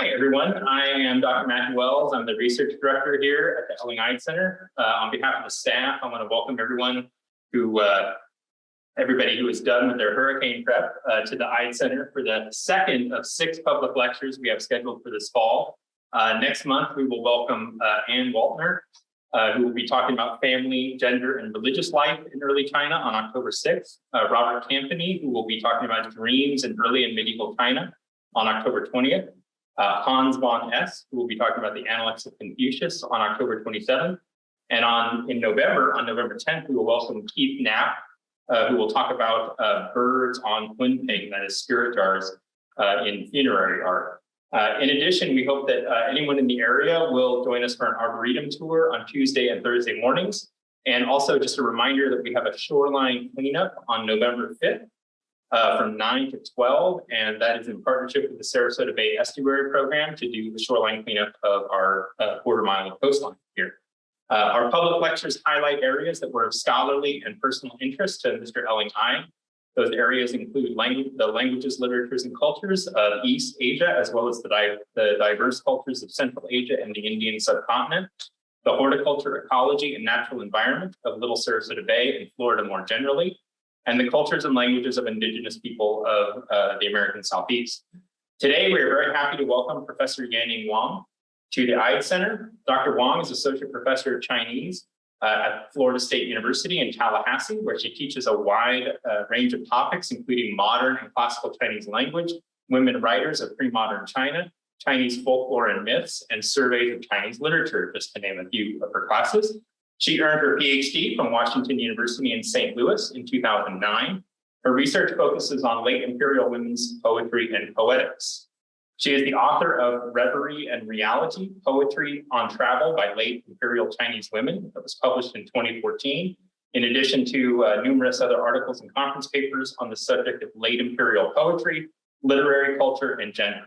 Hi, everyone. I am Dr. Matthew Wells. I'm the research director here at the Elling Eide Center. On behalf of the staff, I want to welcome everybody who is done with their hurricane prep to the Eide Center for the second of 6 public lectures we have scheduled for this fall. Next month, we will welcome Ann Waltner, who will be talking about family, gender, and religious life in early China on October 6th. Robert Campany, who will be talking about dreams in early and medieval China on October 20th. Hans von S, who will be talking about the Analects of Confucius on October 27th. And in November, on November 10th, we will welcome Keith Knapp, who will talk about birds on Kunping, that is spirit jars in funerary art. In addition, we hope that anyone in the area will join us for an Arboretum tour on Tuesday and Thursday mornings. And also just a reminder that we have a shoreline cleanup on November 5th from 9 to 12. And that is in partnership with the Sarasota Bay Estuary Program to do the shoreline cleanup of our quarter-mile coastline here. Our public lectures highlight areas that were of scholarly and personal interest to Mr. Elling Eide. Those areas include the languages, literatures, and cultures of East Asia, as well as the diverse cultures of Central Asia and the Indian subcontinent, the horticulture, ecology, and natural environment of Little Sarasota Bay and Florida more generally, and the cultures and languages of indigenous people of the American Southeast. Today, we are very happy to welcome Professor Yanning Wang to the Eide Center. Dr. Wang is Associate Professor of Chinese at Florida State University in Tallahassee, where she teaches a wide range of topics, including modern and classical Chinese language, women writers of pre-modern China, Chinese folklore and myths, and surveys of Chinese literature, just to name a few of her classes. She earned her PhD from Washington University in St. Louis in 2009. Her research focuses on late imperial women's poetry and poetics. She is the author of Reverie and Reality, Poetry on Travel by Late Imperial Chinese Women, that was published in 2014, in addition to numerous other articles and conference papers on the subject of late imperial poetry, literary culture, and gender.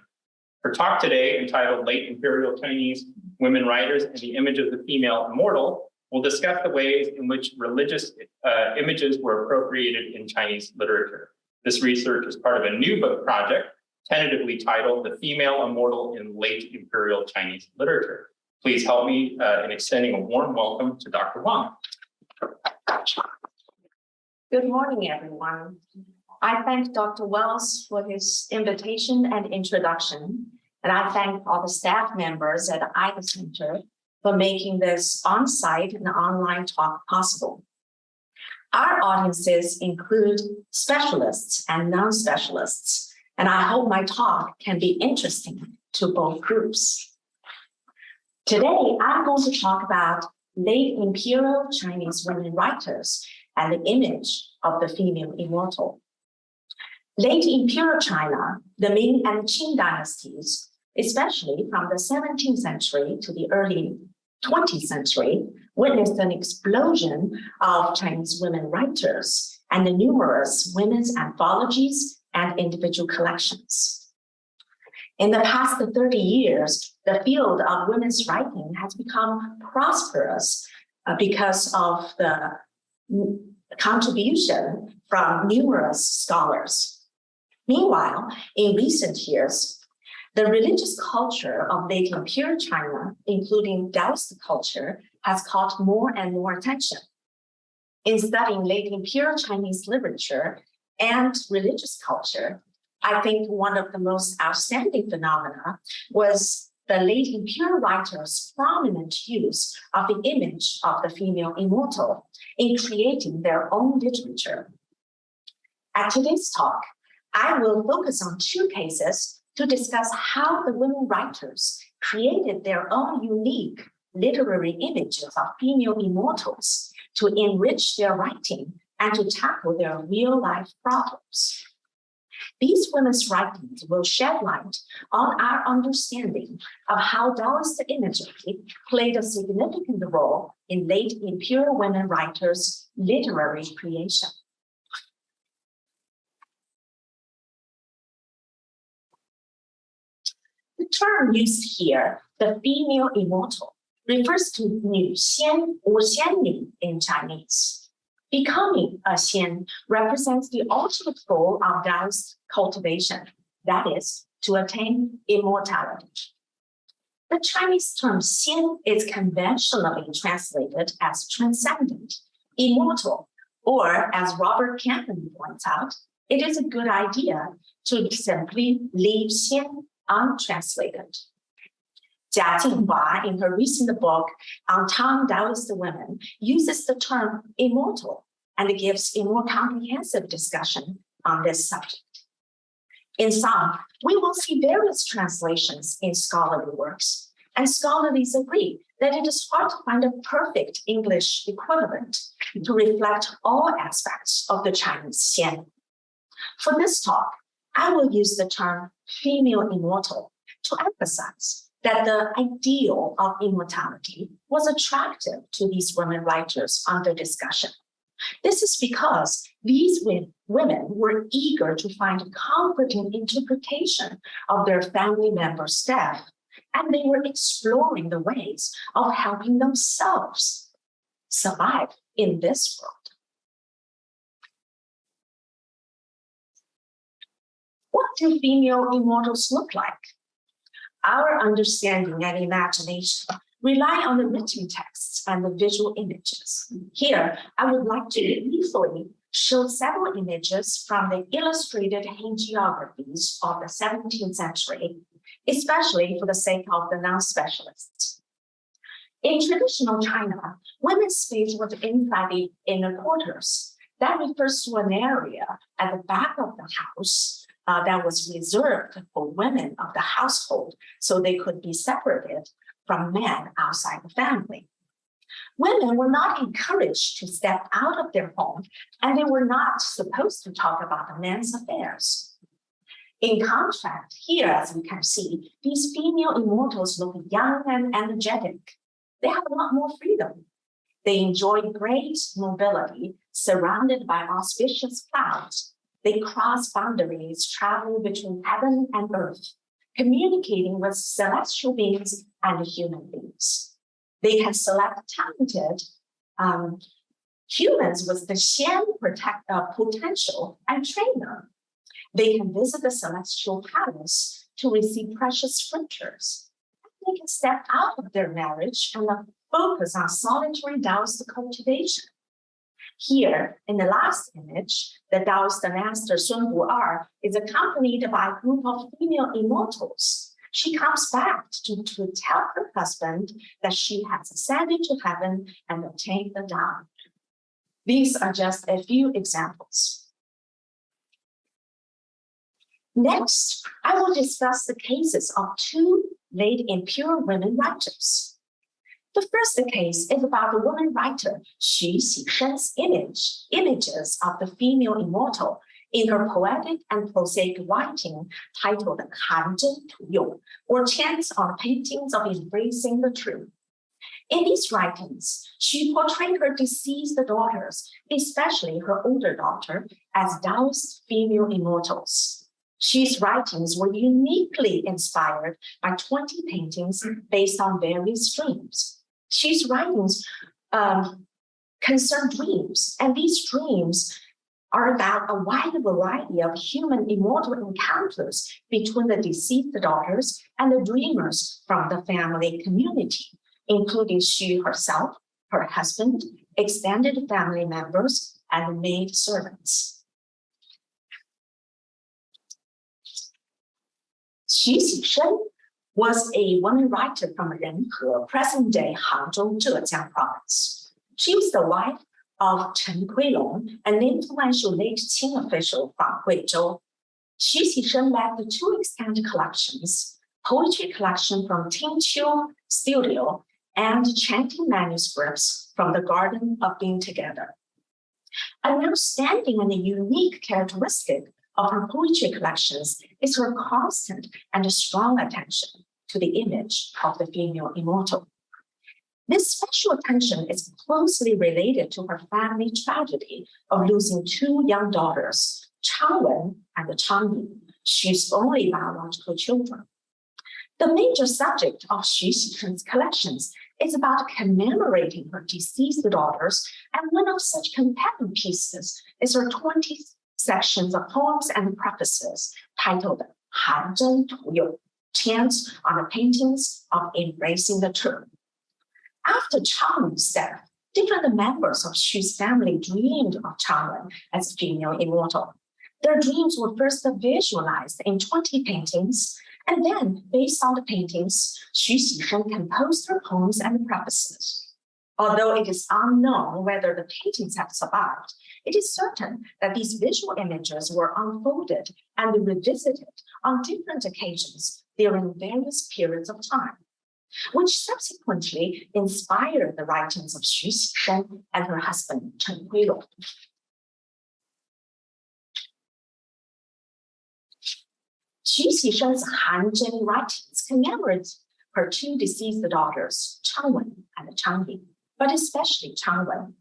Her talk today, entitled Late Imperial Chinese Women Writers and the Image of the Female Immortal, will discuss the ways in which religious images were appropriated in Chinese literature. This research is part of a new book project, tentatively titled The Female Immortal in Late Imperial Chinese Literature. Please help me in extending a warm welcome to Dr. Wang. Good morning, everyone. I thank Dr. Wells for his invitation and introduction, and I thank all the staff members at the Eide Center for making this on-site and online talk possible. Our audiences include specialists and non-specialists, and I hope my talk can be interesting to both groups. Today, I'm going to talk about late imperial Chinese women writers and the image of the female immortal. Late imperial China, the Ming and Qing dynasties, especially from the 17th century to the early 20th century, witnessed an explosion of Chinese women writers and the numerous women's anthologies and individual collections. In the past 30 years, the field of women's writing has become prosperous because of the contribution from numerous scholars. Meanwhile, in recent years, the religious culture of late imperial China, including Taoist culture, has caught more and more attention. In studying late imperial Chinese literature and religious culture, I think one of the most outstanding phenomena was the late imperial writers' prominent use of the image of the female immortal in creating their own literature. At today's talk, I will focus on 2 cases to discuss how the women writers created their own unique literary images of female immortals to enrich their writing and to tackle their real-life problems. These women's writings will shed light on our understanding of how Taoist imagery played a significant role in late imperial women writers' literary creation. The term used here, the female immortal, refers to 女仙 or 仙女 in Chinese. Becoming a xian represents the ultimate goal of Taoist cultivation, that is, to attain immortality. The Chinese term xian is conventionally translated as transcendent, immortal, or as Robert Campbell points out, it is a good idea to simply leave xian untranslated. Jia Jinghua, in her recent book on Tang Taoist women, uses the term immortal and gives a more comprehensive discussion on this subject. In sum, we will see various translations in scholarly works, and scholars agree that it is hard to find a perfect English equivalent to reflect all aspects of the Chinese xian. For this talk, I will use the term female immortal to emphasize that the ideal of immortality was attractive to these women writers under discussion. This is because these women were eager to find a comforting interpretation of their family members' death, and they were exploring the ways of helping themselves survive in this world. What do female immortals look like? Our understanding and imagination rely on the written texts and the visual images. Here, I would like to briefly show several images from the illustrated hagiographies of the 17th century, especially for the sake of the non-specialists. In traditional China, women's space was inside the inner quarters. That refers to an area at the back of the house that was reserved for women of the household so they could be separated from men outside the family. Women were not encouraged to step out of their home, and they were not supposed to talk about the men's affairs. In contrast, here, as you can see, these female immortals look young and energetic. They have a lot more freedom. They enjoy great mobility, surrounded by auspicious clouds. They cross boundaries, traveling between heaven and earth, communicating with celestial beings and human beings. They can select talented humans with the xian potential and train them. They can visit the celestial palace to receive precious scriptures. They can step out of their marriage and focus on solitary Taoist cultivation. Here, in the last image, the Taoist master Sun Bu'er is accompanied by a group of female immortals. She comes back to tell her husband that she has ascended to heaven and obtained the Tao. These are just a few examples. Next, I will discuss the cases of two late impure women writers. The first case is about the woman writer Xu Xishen's images of the female immortal in her poetic and prosaic writing titled Han Zhen Tu Yong, or Chants on Paintings of Embracing the Truth. In these writings, she portrayed her deceased daughters, especially her older daughter, as Taoist female immortals. Xu's writings were uniquely inspired by 20 paintings based on various dreams. Xu's writings concern dreams, and these dreams are about a wide variety of human immortal encounters between the deceased daughters and the dreamers from the family community, including Xu herself, her husband, extended family members, and maid servants. Xu Xishen was a woman writer from Renhe, present-day Hangzhou, Zhejiang province. She was the wife of Chen Kuilong, an influential late Qing official from Guizhou. Xu Xishen left two extant collections, poetry collection from Tingqiu Studio and chanting manuscripts from the Garden of Being Together. An outstanding and a unique characteristic of her poetry collections is her constant and strong attention to the image of the female immortal. This special attention is closely related to her family tragedy of losing two young daughters, Changwen and Changyi, Xu's only biological children. The major subject of Xu Xishen's collections is about commemorating her deceased daughters, and one of such compelling pieces is her 20 sections of poems and prefaces titled Han Zhen Tu You, chants on the paintings of embracing the truth. After Changwen's death, different members of Xu's family dreamed of Changwen as a female immortal. Their dreams were first visualized in 20 paintings, and then, based on the paintings, Xu Xishen composed her poems and prefaces. Although it is unknown whether the paintings have survived, it is certain that these visual images were unfolded and revisited on different occasions during various periods of time, which subsequently inspired the writings of Xu Xishen and her husband Chen Huilong. Xu Xishen's Han Zhen writings commemorate her two deceased daughters, Changwen and Changying, but especially Changwen.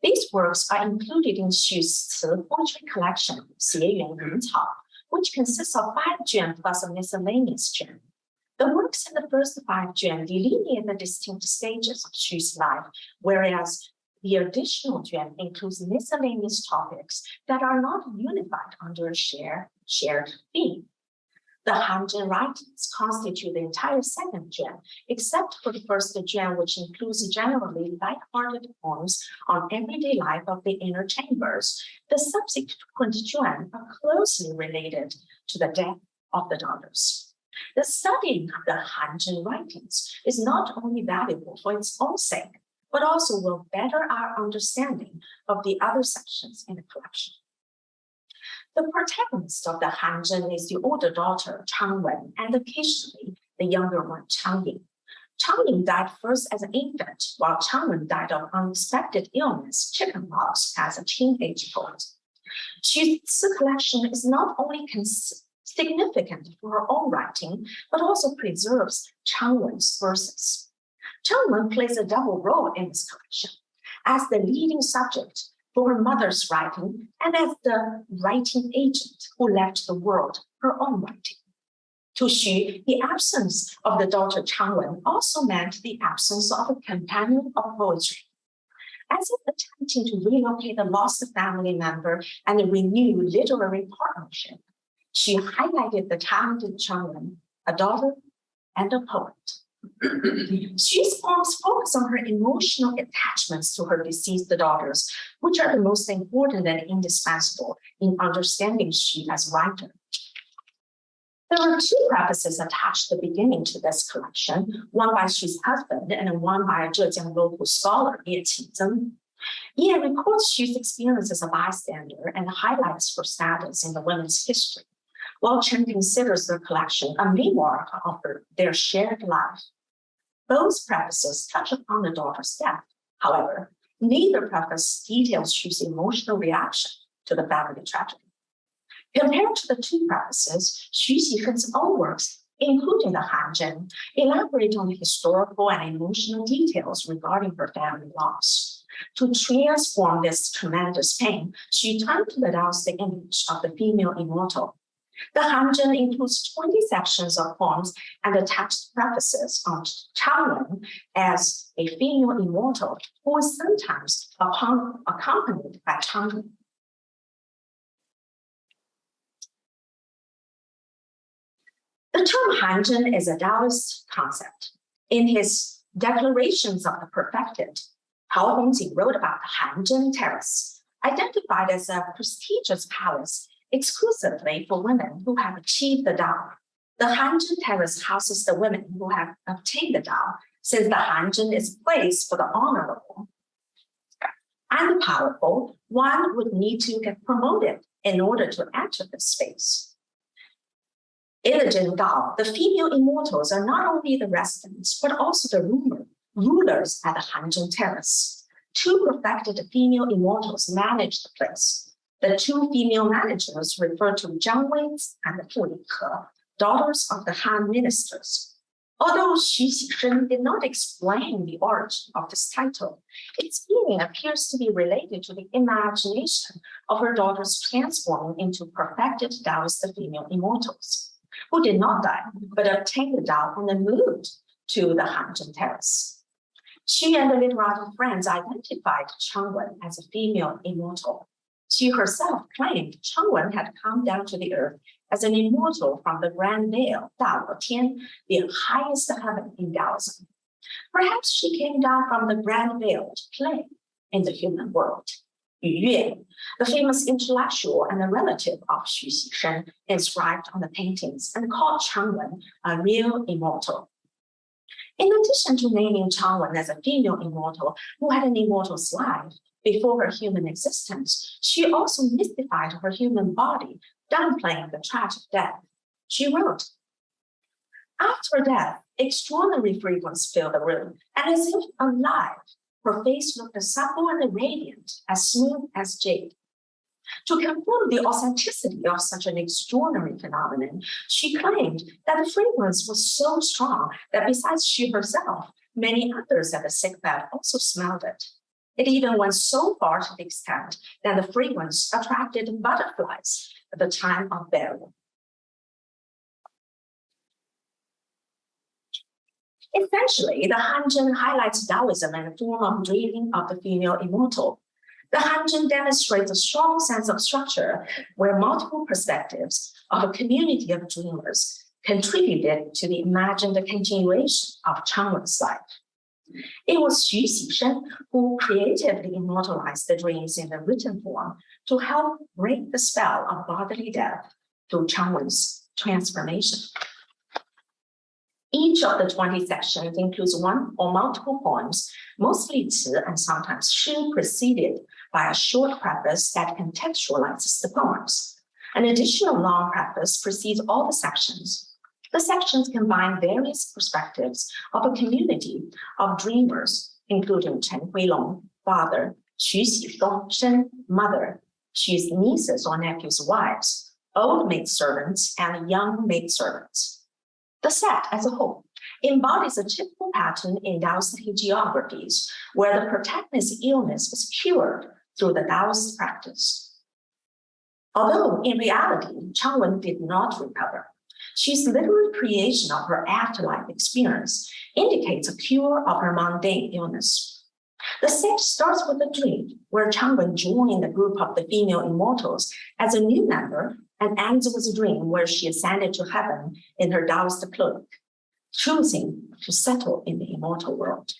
These works are included in Xu's poetry collection, 谐缘人草, which consists of 5 juan plus a miscellaneous juan. The works in the first 5 juan delineate the distinct stages of Xu's life, whereas the additional juan includes miscellaneous topics that are not unified under a shared theme. The Han Zhen writings constitute the entire second juan, except for the first juan, which includes generally light-hearted poems on everyday life of the inner chambers. The subsequent juan are closely related to the death of the daughters. The studying of the Han Zhen writings is not only valuable for its own sake, but also will better our understanding of the other sections in the collection. The protagonist of the Han Zhen is the older daughter, Changwen, and occasionally the younger one, Changying. Changying died first as an infant, while Changwen died of unexpected illness, chickenpox, as a teenage poet. Xu's collection is not only significant for her own writing, but also preserves Changwen's verses. Changwen plays a double role in this collection, as the leading subject for her mother's writing and as the writing agent who left the world her own writing. To Xu, the absence of the daughter Changwen also meant the absence of a companion of poetry. As if attempting to relocate a lost family member and renew literary partnership, she highlighted the talented Changwen, a daughter and a poet. Xu's poems focus on her emotional attachments to her deceased daughters, which are the most important and indispensable in understanding Xu as writer. There are 2 prefaces attached at the beginning to this collection, one by Xu's husband and one by a Zhejiang local scholar, Ye Qizeng. Ye records Xu's experience as a bystander and highlights her status in the women's history, while Chen considers their collection a memoir of their shared life. Both prefaces touch upon the daughter's death. However, neither preface details Xu's emotional reaction to the family tragedy. Compared to the 2 prefaces, Xu Xishen's own works, including the Han Zhen, elaborate on the historical and emotional details regarding her family loss. To transform this tremendous pain, she turned to the Taoist image of the female immortal. The Han Zhen includes 20 sections of poems and attached prefaces on Changwen as a female immortal who is sometimes accompanied by Changwen. The term Han Zhen is a Taoist concept. In his Declarations of the Perfected, Hao Hongji wrote about the Han Zhen Terrace, identified as a prestigious palace exclusively for women who have achieved the Tao. The Han Zhen Terrace houses the women who have obtained the Tao, since the Han Zhen is a place for the honorable and the powerful. One would need to get promoted in order to enter this space. In the Zhen Dao, the female immortals are not only the residents, but also the rulers at the Han Zhen Terrace. 2 perfected female immortals manage the place. The 2 female managers refer to Zhang Wei's and Fu Lihe, daughters of the Han ministers. Although Xu Xishen did not explain the origin of this title, its meaning appears to be related to the imagination of her daughters transforming into perfected Taoist female immortals, who did not die, but obtained the Tao and then moved to the Han Zhen Terrace. She and the literati friends identified Changwen as a female immortal. She herself claimed Changwen had come down to the earth as an immortal from the Grand Veil, 大罗天, the highest heaven in Taoism. Perhaps she came down from the Grand Veil to play in the human world. Yu Yue, the famous intellectual and a relative of Xu Xishen, inscribed on the paintings and called Changwen a real immortal. In addition to naming Changwen as a female immortal who had an immortal's life before her human existence, she also mystified her human body, downplaying the tragic death. She wrote, "After death, extraordinary fragrance filled the room, and as if alive, her face looked as supple and radiant, as smooth as jade." To confirm the authenticity of such an extraordinary phenomenon, she claimed that the fragrance was so strong that besides she herself, many others at the sickbed also smelled it. It even went so far to the extent that the fragrance attracted butterflies at the time of burial. Essentially, the Hanzhen highlights Taoism and a form of dreaming of the female immortal. The Hanzhen demonstrates a strong sense of structure where multiple perspectives of a community of dreamers contributed to the imagined continuation of Changwen's life. It was Xu Xishen who creatively immortalized the dreams in the written form to help break the spell of bodily death through Changwen's transformation. Each of the 20 sections includes one or multiple poems, mostly Ci and sometimes Shi, preceded by a short preface that contextualizes the poems. An additional long preface precedes all the sections. The sections combine various perspectives of a community of dreamers, including Chen Huilong, father, Xu Xisheng, mother, Xu's nieces or nephews' wives, old maidservants, and young maidservants. The set as a whole embodies a typical pattern in Taoist hagiographies, where the protagonist's illness was cured through the Taoist practice. Although in reality, Changwen did not recover, Xu's literal creation of her afterlife experience indicates a cure of her mundane illness. The set starts with a dream where Changwen joined the group of the female immortals as a new member and ends with a dream where she ascended to heaven in her Taoist cloak, choosing to settle in the immortal world.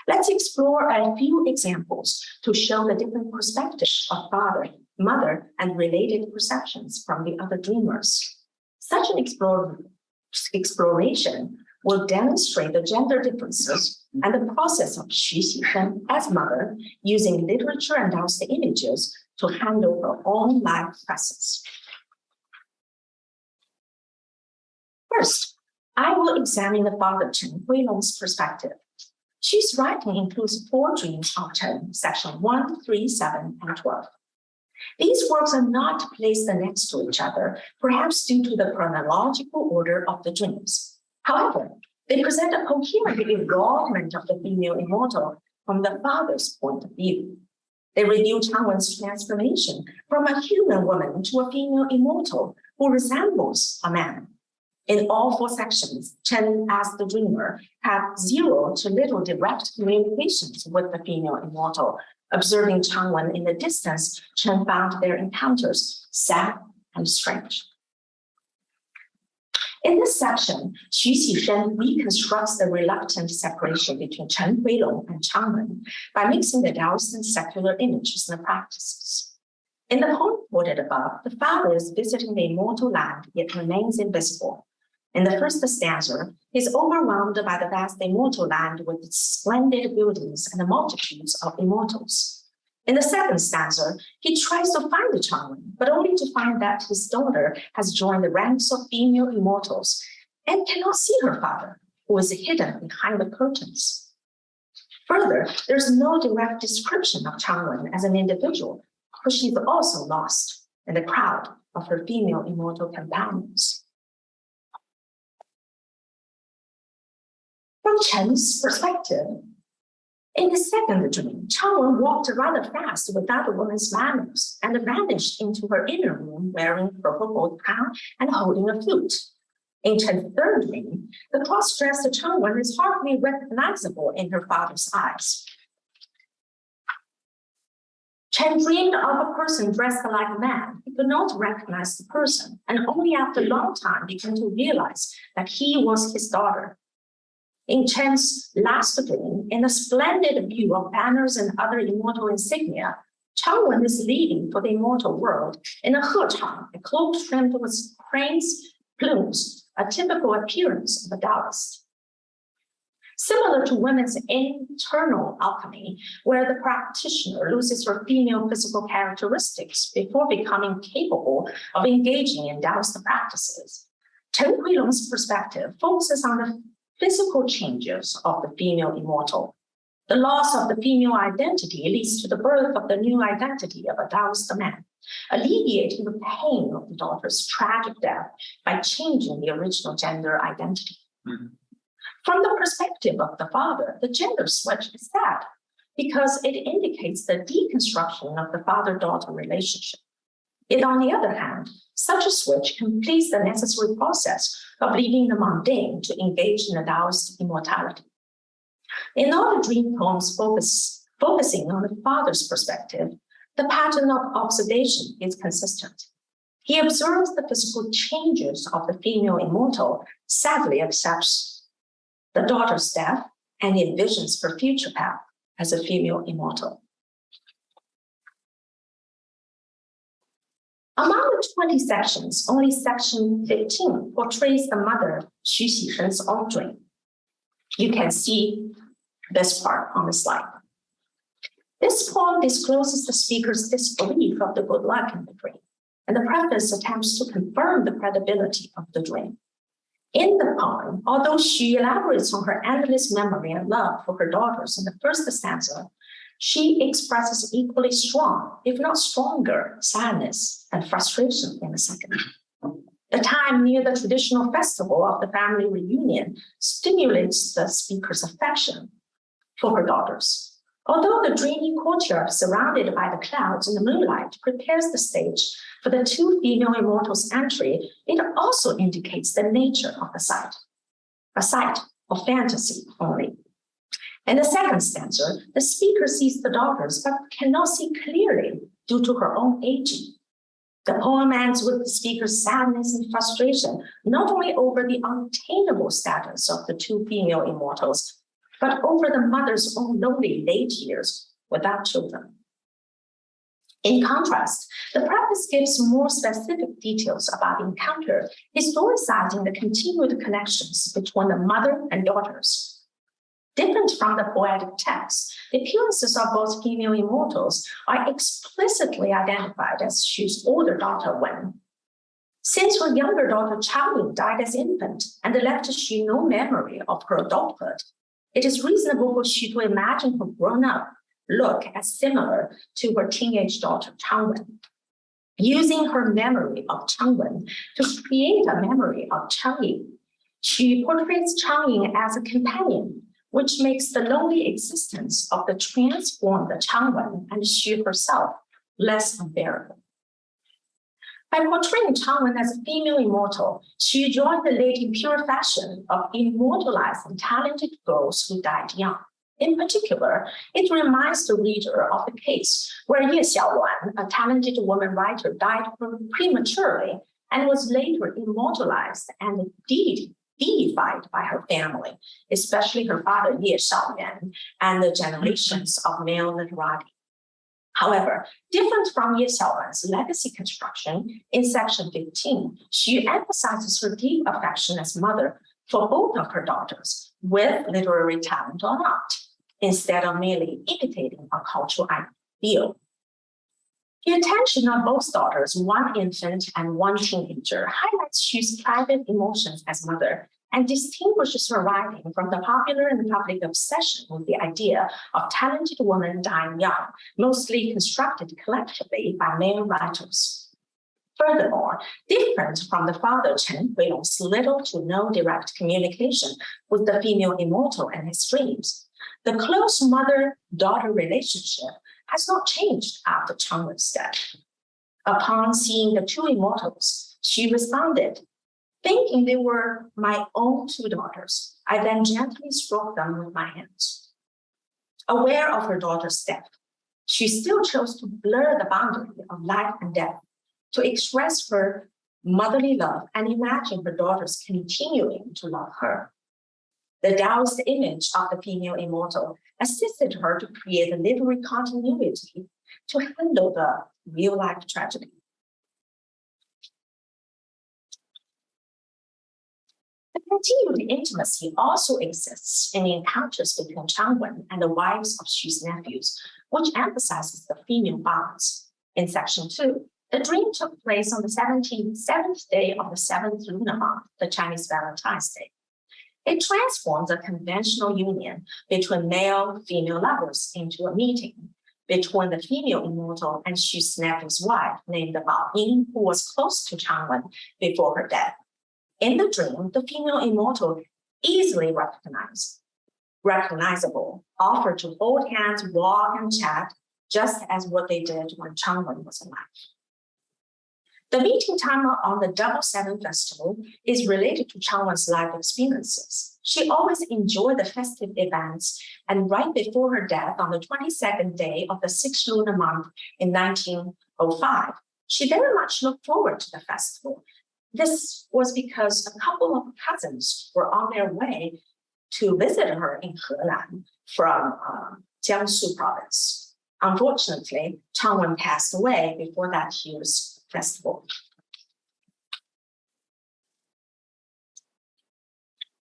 Let's explore a few examples to show the different perspectives of father, mother, and related perceptions from the other dreamers. Such an exploration will demonstrate the gender differences and the process of Xu Xishen as mother using literature and Taoist images to handle her own life crisis. First, I will examine the father Chen Huilong's perspective. Xu's writing includes 4 dreams of Chen, section 1, 3, 7, and 12. These works are not placed next to each other, perhaps due to the chronological order of the dreams. However, they present a coherent involvement of the female immortal from the father's point of view. They reveal Changwen's transformation from a human woman to a female immortal who resembles a man. In all 4 sections, Chen, as the dreamer, had 0 to little direct communications with the female immortal. Observing Changwen in the distance, Chen found their encounters sad and strange. In this section, Xu Xishen reconstructs the reluctant separation between Chen Huilong and Changwen by mixing the Taoist and secular images and practices. In the poem quoted above, the father is visiting the immortal land, yet remains invisible. In the first stanza, he is overwhelmed by the vast immortal land with its splendid buildings and the multitudes of immortals. In the second stanza, he tries to find the Changwen, but only to find that his daughter has joined the ranks of female immortals and cannot see her father, who is hidden behind the curtains. Further, there's no direct description of Changwen as an individual, for she is also lost in the crowd of her female immortal companions. From Chen's perspective, in the second dream, Changwen walked rather fast without a woman's manners and vanished into her inner room wearing a purple gold crown and holding a flute. In Chen's third dream, the cross-dressed Changwen is hardly recognizable in her father's eyes. Chen dreamed of a person dressed like a man. He could not recognize the person, and only after a long time began to realize that he was his daughter. In Chen's last dream, in a splendid view of banners and other immortal insignia, Changwen is leaving for the immortal world in a hechang, a cloak trimmed with cranes' plumes, a typical appearance of a Taoist. Similar to women's internal alchemy, where the practitioner loses her female physical characteristics before becoming capable of engaging in Taoist practices, Chen Huilong's perspective focuses on the physical changes of the female immortal. The loss of the female identity leads to the birth of the new identity of a Taoist man, alleviating the pain of the daughter's tragic death by changing the original gender identity. Mm-hmm. From the perspective of the father, the gender switch is sad because it indicates the deconstruction of the father-daughter relationship. Yet on the other hand, such a switch completes the necessary process of leaving the mundane to engage in the Taoist immortality. In all the dream poems focusing on the father's perspective, the pattern of observation is consistent. He observes the physical changes of the female immortal, sadly accepts the daughter's death, and envisions her future path as a female immortal. Among the 20 sections, only section 15 portrays the mother Xu Xishen's own dream. You can see this part on the slide. This poem discloses the speaker's disbelief of the good luck in the dream, and the preface attempts to confirm the credibility of the dream. In the poem, although she elaborates on her endless memory and love for her daughters in the first stanza, she expresses equally strong, if not stronger, sadness and frustration in the second. The time near the traditional festival of the family reunion stimulates the speaker's affection for her daughters. Although the dreamy courtyard surrounded by the clouds and the moonlight prepares the stage for the two female immortals' entry, it also indicates the nature of the site, a site of fantasy only. In the second stanza, the speaker sees the daughters but cannot see clearly due to her own aging. The poem ends with the speaker's sadness and frustration, not only over the unattainable status of the two female immortals, but over the mother's own lonely late years without children. In contrast, the preface gives more specific details about the encounter, historicizing the continued connections between the mother and daughters. Different from the poetic text, the appearances of both female immortals are explicitly identified as Xu's older daughter, Wang. Since her younger daughter, Chaoling, died as infant and left Xu no memory of her adulthood, it is reasonable for Xu to imagine her grown-up look as similar to her teenage daughter, Changwen. Using her memory of Changwen to create a memory of Changyi, she portrays Changyi as a companion, which makes the lonely existence of the transformed Changwen and Xu herself less unbearable. By portraying Changwen as a female immortal, she joined the late impure fashion of immortalizing talented girls who died young. In particular, it reminds the reader of the case where Ye Xiaowan, a talented woman writer, died prematurely and was later immortalized and deified by her family, especially her father Ye Shaoyan and the generations of male literati. However, different from Ye Xiaowan's legacy construction, in section 15, she emphasizes her deep affection as mother for both of her daughters, with literary talent or not, instead of merely imitating a cultural ideal. The attention of both daughters, one infant and one teenager, highlights Xu's private emotions as mother and distinguishes her writing from the popular and public obsession with the idea of talented women dying young, mostly constructed collectively by male writers. Furthermore, different from the father Chen Huilong's little to no direct communication with the female immortal and his dreams, the close mother-daughter relationship has not changed after Changwen's death. Upon seeing the two immortals, she responded, "Thinking they were my own two daughters, I then gently stroked them with my hands." Aware of her daughter's death, she still chose to blur the boundary of life and death to express her motherly love and imagine her daughters continuing to love her. The Taoist image of the female immortal assisted her to create a literary continuity to handle the real-life tragedy. The continued intimacy also exists in the encounters between Changwen and the wives of Xu's nephews, which emphasizes the female bonds. In section 2, the dream took place on the 7th day of the 7th lunar month, the Chinese Valentine's Day. It transforms a conventional union between male-female lovers into a meeting between the female immortal and Xu's nephew's wife, named Bao Ying, who was close to Changwen before her death. In the dream, the female immortal, easily recognizable, offered to hold hands, walk, and chat, just as what they did when Changwen was alive. The meeting time on the Double Seven Festival is related to Changwen's life experiences. She always enjoyed the festive events, and right before her death on the 22nd day of the 6th lunar month in 1905, she very much looked forward to the festival. This was because a couple of cousins were on their way to visit her in Henan from Jiangsu province. Unfortunately, Changwen passed away before that year's festival.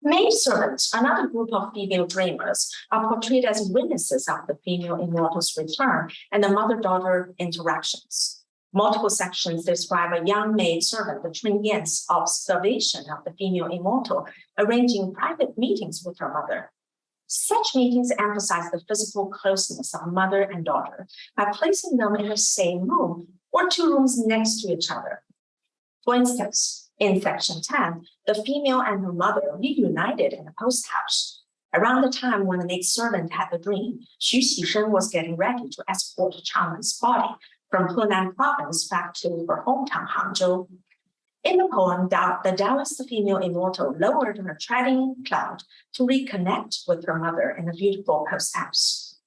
Maidservants, another group of female dreamers, are portrayed as witnesses of the female immortal's return and the mother-daughter interactions. Multiple sections describe a young maidservant, the Chun Yan's observation of the female immortal, arranging private meetings with her mother. Such meetings emphasize the physical closeness of mother and daughter by placing them in the same room or two rooms next to each other. For instance, in section 10, the female and her mother reunited in the post house. Around the time when the maidservant had the dream, Xu Xishen was getting ready to escort Changwen's body from Henan province back to her hometown, Hangzhou. In the poem, the Taoist female immortal lowered her treading cloud to reconnect with her mother in a beautiful post house.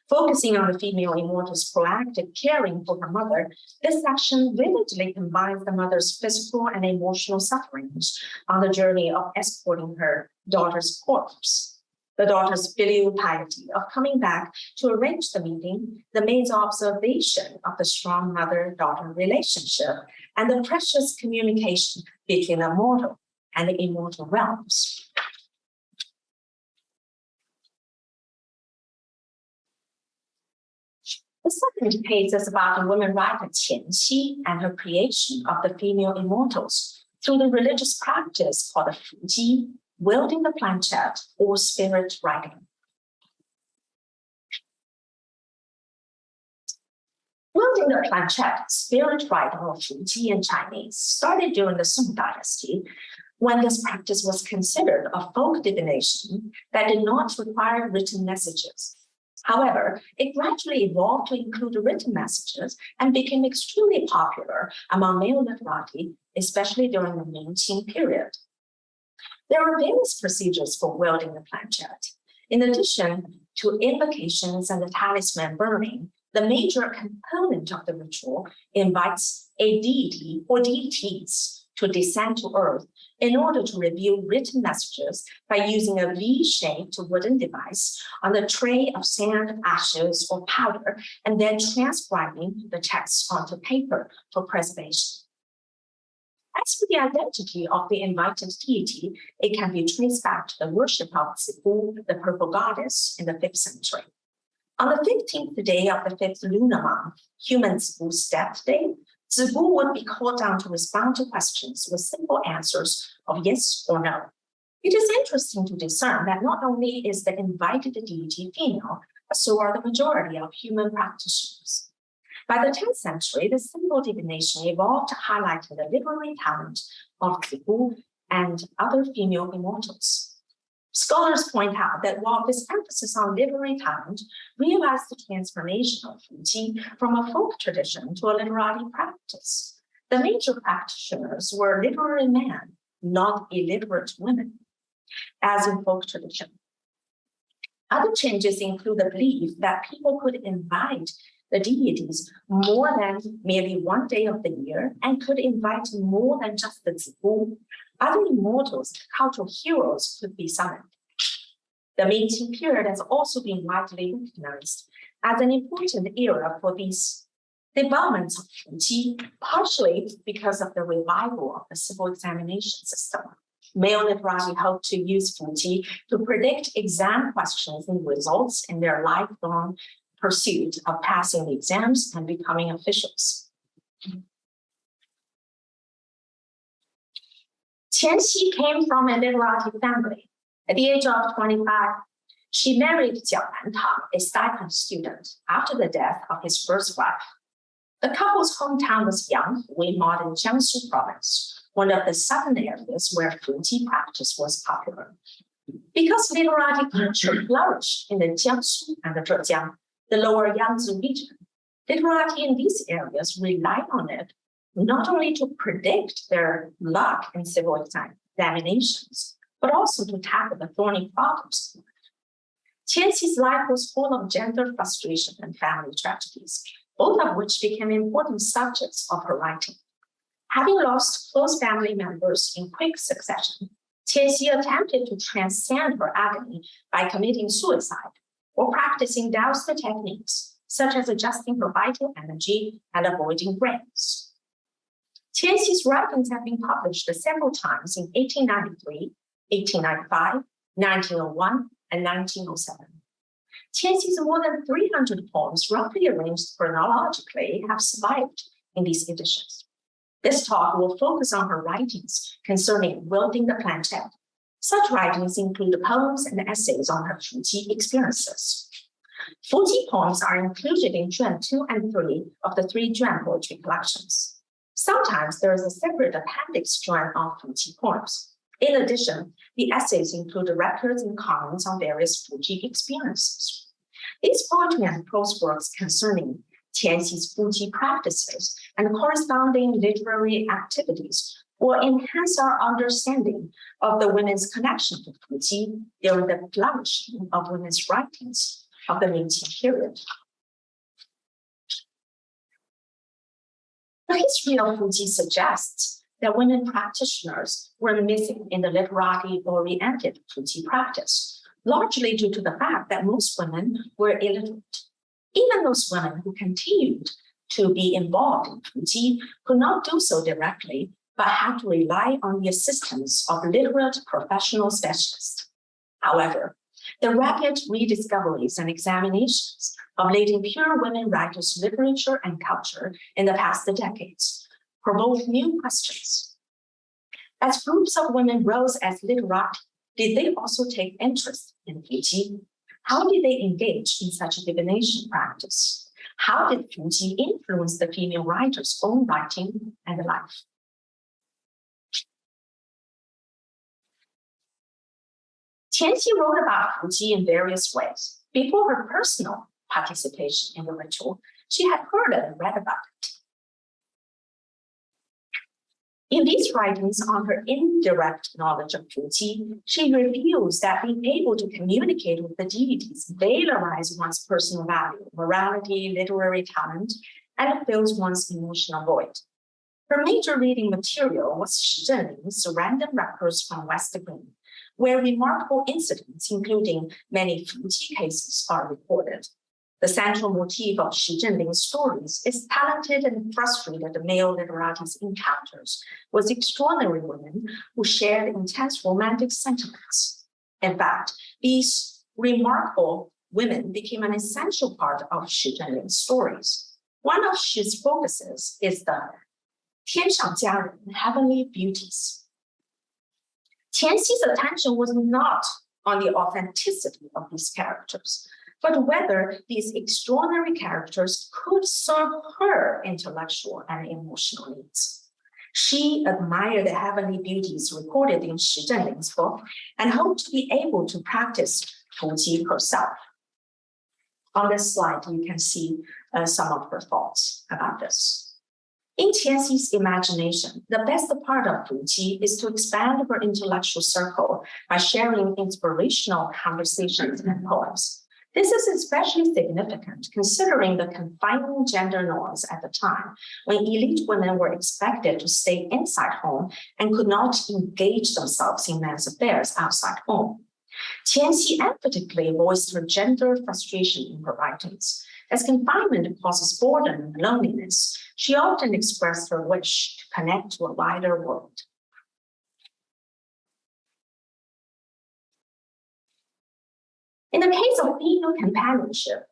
Focusing on the female immortal's proactive caring for her mother, this section vividly combines the mother's physical and emotional sufferings on the journey of escorting her daughter's corpse. The daughter's filial piety of coming back to arrange the meeting, the maid's observation of the strong mother-daughter relationship, and the precious communication between the mortal and the immortal realms. The second page is about the woman writer Qian Xi and her creation of the female immortals through the religious practice called the Fuji, wielding the planchette or spirit writing. Wielding the planchette, spirit writing or Fuji in Chinese, started during the Song Dynasty, when this practice was considered a folk divination that did not require written messages. However, it gradually evolved to include written messages and became extremely popular among male literati, especially during the Ming-Qing period. There are various procedures for wielding the planchette. In addition to invocations and the talisman burning, the major component of the ritual invites a deity or deities to descend to earth in order to reveal written messages by using a V-shaped wooden device on a tray of sand, ashes, or powder, and then transcribing the text onto paper for preservation. As for the identity of the invited deity, it can be traced back to the worship of Zibu, the purple goddess, in the 5th century. On the 15th day of the 5th lunar month, human Zibu's death day, Zibu would be called down to respond to questions with simple answers of yes or no. It is interesting to discern that not only is the invited deity female, but so are the majority of human practitioners. By the 10th century, the symbol divination evolved to highlight the literary talent of Zibu and other female immortals. Scholars point out that while this emphasis on literary talent realized the transformation of Fuji from a folk tradition to a literary practice, the major practitioners were literary men, not illiterate women, as in folk tradition. Other changes include the belief that people could invite the deities more than merely one day of the year and could invite more than just the Zibu. Other immortals, cultural heroes could be summoned. The Meiji period has also been widely recognized as an important era for these developments of Fuji, partially because of the revival of the civil examination system. Male literati hoped to use Fuji to predict exam questions and results in their lifelong pursuit of passing the exams and becoming officials. Qianxi came from a literati family. At the age of 25, she married Jiao Nantang, a stipend student, after the death of his first wife. The couple's hometown was Yanghu in modern Jiangsu province, one of the southern areas where Fuji practice was popular. Because literati culture flourished in the Jiangsu and the Zhejiang, the lower Yangtze region, literati in these areas relied on it not only to predict their luck in civil examinations, but also to tackle the thorny problems. Qianxi's life was full of gender frustration and family tragedies, both of which became important subjects of her writing. Having lost close family members in quick succession, Qianxi attempted to transcend her agony by committing suicide or practicing Taoist techniques, such as adjusting her vital energy and avoiding brains. Qianxi's writings have been published several times in 1893, 1895, 1901, and 1907. Qianxi's more than 300 poems, roughly arranged chronologically, have survived in these editions. This talk will focus on her writings concerning wielding the planchette. Such writings include poems and essays on her Fuji experiences. Fuji poems are included in Juan 2 and 3 of the 3 Juan poetry collections. Sometimes there is a separate appendix Juan on Fuji poems. In addition, the essays include records and comments on various Fuji experiences. These poetry and prose works concerning Qianxi's Fuji practices and corresponding literary activities will enhance our understanding of the women's connection to Fuji during the flourishing of women's writings of the Meiji period. The history of Fuji suggests that women practitioners were missing in the literati-oriented Fuji practice, largely due to the fact that most women were illiterate. Even those women who continued to be involved in Fuji could not do so directly, but had to rely on the assistance of literate professional specialists. However, the rapid rediscoveries and examinations of late impure women writers' literature and culture in the past decades provoked new questions. As groups of women rose as literati, did they also take interest in Fuji? How did they engage in such a divination practice? How did Fuji influence the female writer's own writing and life? Qianxi wrote about Fuji in various ways. Before her personal participation in the ritual, she had heard and read about it. In these writings on her indirect knowledge of Fuji, she reveals that being able to communicate with the deities valorizes one's personal value, morality, literary talent, and fills one's emotional void. Her major reading material was Shi Zhenling's Random Records from West Green, where remarkable incidents, including many Fuji cases, are recorded. The central motif of Shi Zhenling's stories is talented and frustrated male literati's encounters with extraordinary women who shared intense romantic sentiments. In fact, these remarkable women became an essential part of Shi Zhenling's stories. One of Shi's focuses is the 天上佳人, heavenly beauties. Qianxi's attention was not on the authenticity of these characters, but whether these extraordinary characters could serve her intellectual and emotional needs. She admired the heavenly beauties recorded in Shi Zhenling's book and hoped to be able to practice Fuji herself. On this slide, you can see some of her thoughts about this. In Qianxi's imagination, the best part of Fuji is to expand her intellectual circle by sharing inspirational conversations and poems. This is especially significant considering the confining gender norms at the time, when elite women were expected to stay inside home and could not engage themselves in men's affairs outside home. Qianxi emphatically voiced her gender frustration in her writings. As confinement causes boredom and loneliness, she often expressed her wish to connect to a wider world. In the case of female companionship,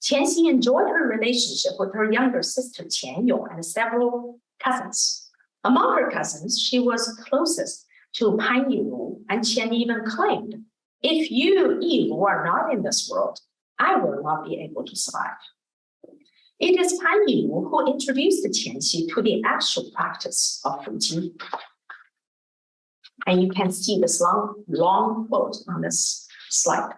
Qianxi enjoyed her relationship with her younger sister Qianyong and several cousins. Among her cousins, she was closest to Pan Yilu, and Qian even claimed, "If you, Yilu, are not in this world, I will not be able to survive." It is Pan Yilu who introduced Qianxi to the actual practice of Fuji. And you can see this long quote on this slide.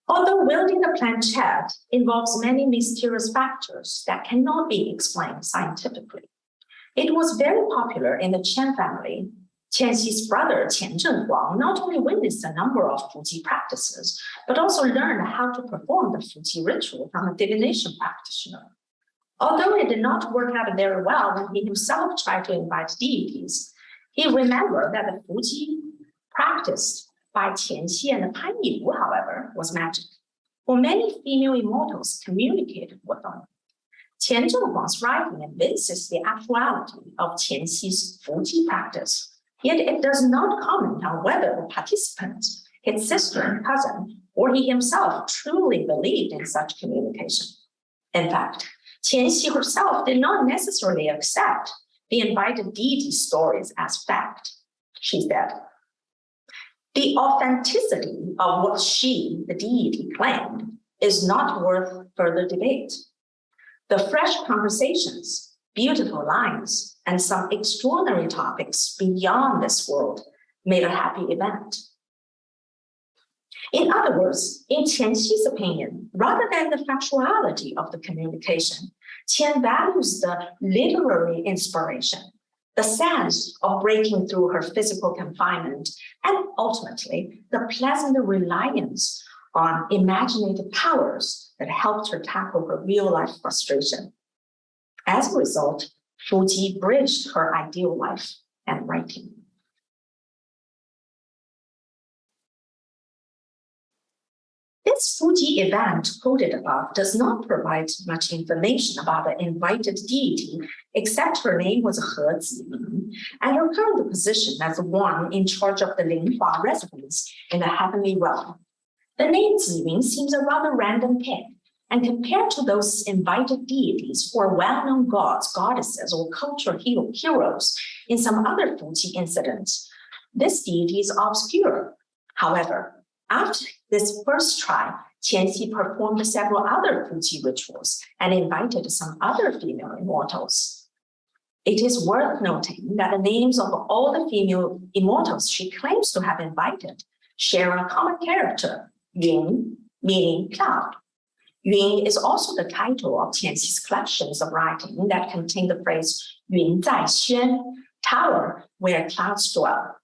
Although wielding the planchette involves many mysterious factors that cannot be explained scientifically, it was very popular in the Qian family. Qianxi's brother Qian Zhenhuang not only witnessed a number of Fuji practices, but also learned how to perform the Fuji ritual from a divination practitioner. Although it did not work out very well when he himself tried to invite deities, he remembered that the Fuji practiced by Qianxi and Pan Yilu, however, was magic. For many female immortals communicated with them. Qian Zhenhuang's writing evinces the actuality of Qianxi's Fuji practice, yet it does not comment on whether the participants, his sister and cousin, or he himself truly believed in such communication. In fact, Qianxi herself did not necessarily accept the invited deity stories as fact. She said, "The authenticity of what she, the deity, claimed is not worth further debate. The fresh conversations, beautiful lines, and some extraordinary topics beyond this world made a happy event." In other words, in Qianxi's opinion, rather than the factuality of the communication, Qian values the literary inspiration, the sense of breaking through her physical confinement, and ultimately the pleasant reliance on imaginative powers that helped her tackle her real-life frustration. As a result, Fuji bridged her ideal life and writing. This Fuji event quoted above does not provide much information about the invited deity, except her name was He Ziming, and her current position as one in charge of the Linhua residence in the heavenly realm. The name Ziming seems a rather random pick, and compared to those invited deities who are well-known gods, goddesses, or cultural heroes in some other Fuji incidents, this deity is obscure. However, after this first try, Qianxi performed several other Fuji rituals and invited some other female immortals. It is worth noting that the names of all the female immortals she claims to have invited share a common character, Yun, meaning cloud. Yun is also the title of Qianxi's collections of writing that contain the phrase Yun Zai Xuan, tower where clouds dwell.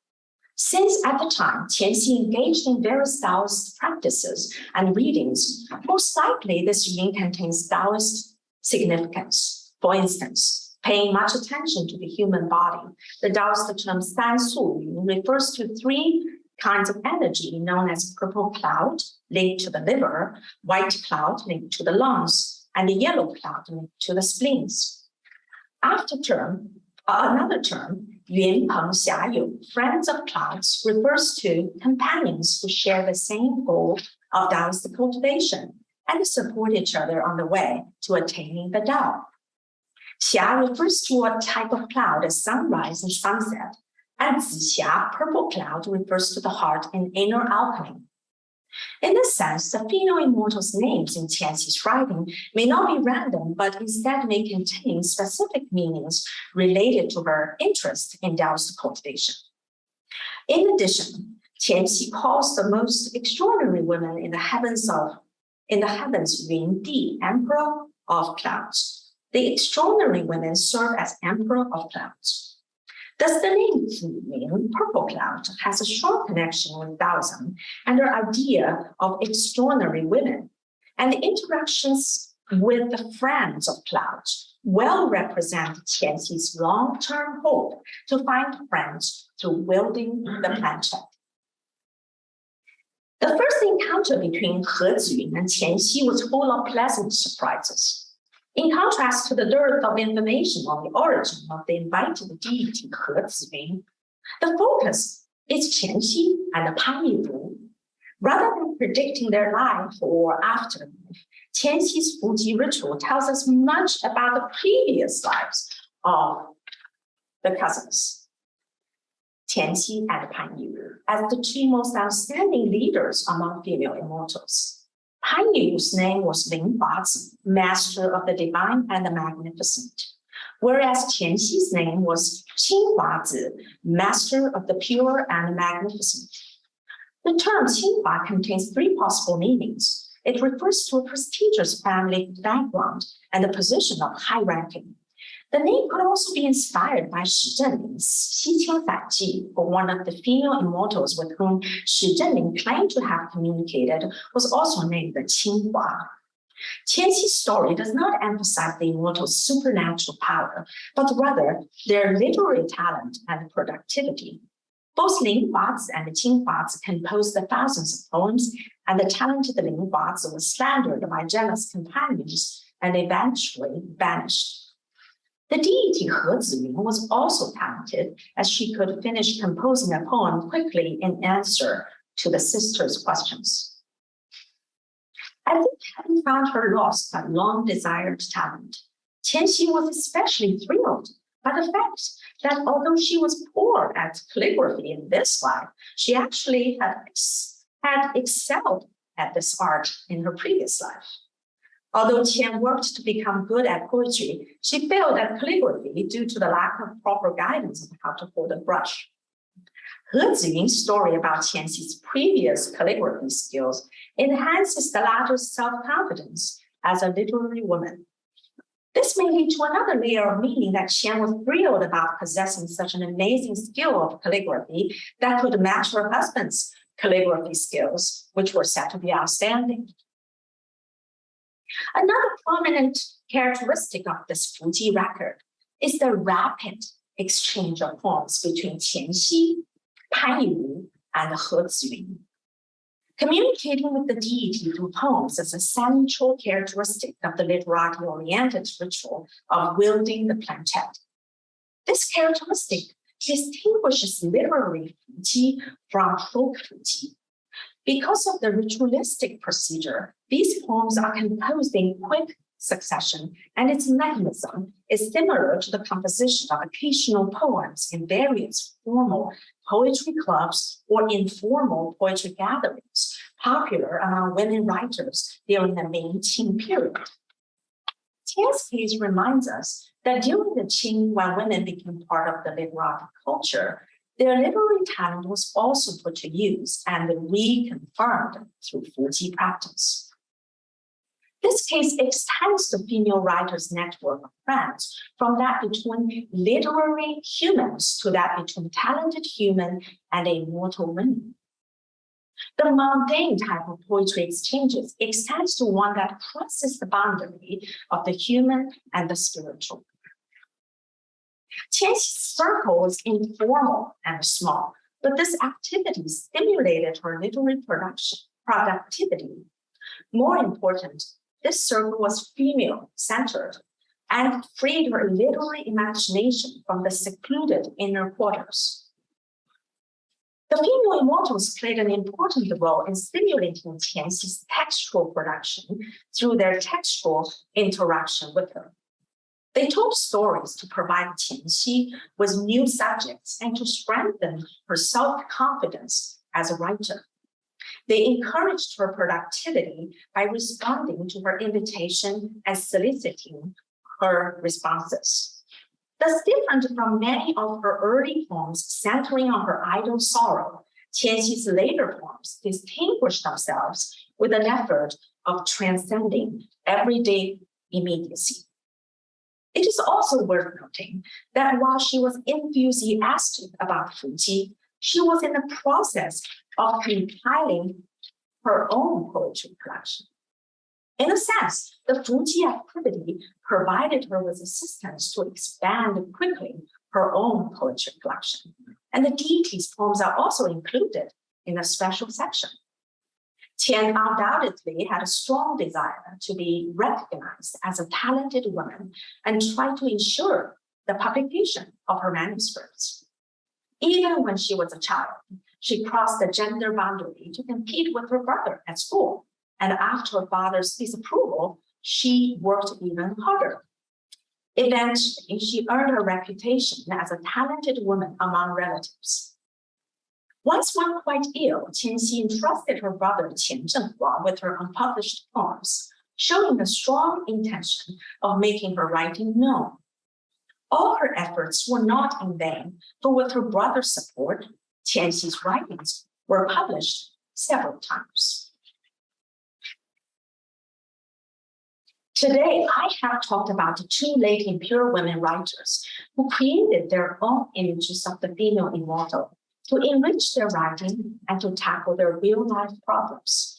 Since at the time, Qianxi engaged in various Taoist practices and readings, most likely this Yun contains Taoist significance. For instance, paying much attention to the human body, the Taoist term San Su Yun refers to three kinds of energy known as purple cloud, linked to the liver, white cloud linked to the lungs, and the yellow cloud linked to the spleens. Another term, Yun Peng Xia Yu, friends of clouds, refers to companions who share the same goal of Taoist cultivation and support each other on the way to attaining the Tao. Xia refers to a type of cloud as sunrise and sunset, and Zixia, purple cloud, refers to the heart and inner alchemy. In this sense, the female immortals' names in Qianxi's writing may not be random, but instead may contain specific meanings related to her interest in Taoist cultivation. In addition, Qianxi calls the most extraordinary women in the heavens Yun Di, Emperor of Clouds. The extraordinary women serve as emperor of clouds. Thus, the name Ziming, purple cloud, has a strong connection with Taoism and their idea of extraordinary women, and the interactions with the friends of clouds well represent Qianxi's long-term hope to find friends through wielding the planchette. The first encounter between He Ziyun and Qianxi was full of pleasant surprises. In contrast to the dearth of information on the origin of the invited deity He Ziyun, the focus is Qianxi and the Pan Yiwu. Rather than predicting their life or afterlife, Qianxi's Fuji ritual tells us much about the previous lives of the cousins, Qianxi and Pan Yiwu, as the two most outstanding leaders among female immortals. Pan Yiwu's name was Ling Huazi, master of the divine and the magnificent, whereas Qianxi's name was Qing Huazi, master of the pure and the magnificent. The term Qinghua contains three possible meanings. It refers to a prestigious family background and a position of high ranking. The name could also be inspired by Shi Zhenling's Xiqiang Fanji, or one of the female immortals with whom Shi Zhenling claimed to have communicated, was also named the Qinghua. Qianxi's story does not emphasize the immortals' supernatural power, but rather their literary talent and productivity. Both Ling Huazi and Qing Huazi composed the thousands of poems, and the talented Ling Huazi was slandered by jealous companions and eventually banished. The deity He Ziyun was also talented, as she could finish composing a poem quickly in answer to the sisters' questions. I think having found her lost but long-desired talent, Qianxi was especially thrilled by the fact that although she was poor at calligraphy in this life, she actually had excelled at this art in her previous life. Although Qian worked to become good at poetry, she failed at calligraphy due to the lack of proper guidance on how to hold a brush. He Ziyun's story about Qianxi's previous calligraphy skills enhances the latter's self-confidence as a literary woman. This may lead to another layer of meaning that Qian was thrilled about possessing such an amazing skill of calligraphy that could match her husband's calligraphy skills, which were said to be outstanding. Another prominent characteristic of this Fuji record is the rapid exchange of poems between Qianxi, Pan Yiwu, and He Ziyun. Communicating with the deity through poems is a central characteristic of the literati-oriented ritual of wielding the planchette. This characteristic distinguishes literary Fuji from folk Fuji. Because of the ritualistic procedure, these poems are composed in quick succession, and its mechanism is similar to the composition of occasional poems in various formal poetry clubs or informal poetry gatherings, popular among women writers during the Ming-Qing period. Qian's case reminds us that during the Qing, when women became part of the literati culture, their literary talent was also put to use and reconfirmed through Fuji practice. This case extends the female writers' network of friends from that between literary humans to that between talented human and immortal women. The mundane type of poetry exchanges extends to one that crosses the boundary of the human and the spiritual. Qianxi's circle was informal and small, but this activity stimulated her literary productivity. More important, this circle was female-centered and freed her literary imagination from the secluded inner quarters. The female immortals played an important role in stimulating Qianxi's textual production through their textual interaction with her. They told stories to provide Qianxi with new subjects and to strengthen her self-confidence as a writer. They encouraged her productivity by responding to her invitation and soliciting her responses. Thus, different from many of her early poems centering on her idle sorrow, Qianxi's later poems distinguished themselves with an effort of transcending everyday immediacy. It is also worth noting that while she was enthusiastic about Fuji, she was in the process of compiling her own poetry collection. In a sense, the Fuji activity provided her with assistance to expand quickly her own poetry collection, and the deities' poems are also included in a special section. Tian undoubtedly had a strong desire to be recognized as a talented woman and tried to ensure the publication of her manuscripts. Even when she was a child, she crossed the gender boundary to compete with her brother at school, and after her father's disapproval, she worked even harder. Eventually, she earned a reputation as a talented woman among relatives. Once one quite ill, Qianxi entrusted her brother Qian Zhenghua with her unpublished poems, showing a strong intention of making her writing known. All her efforts were not in vain, for with her brother's support, Qianxi's writings were published several times. Today, I have talked about the two late impure women writers who created their own images of the female immortal to enrich their writing and to tackle their real-life problems.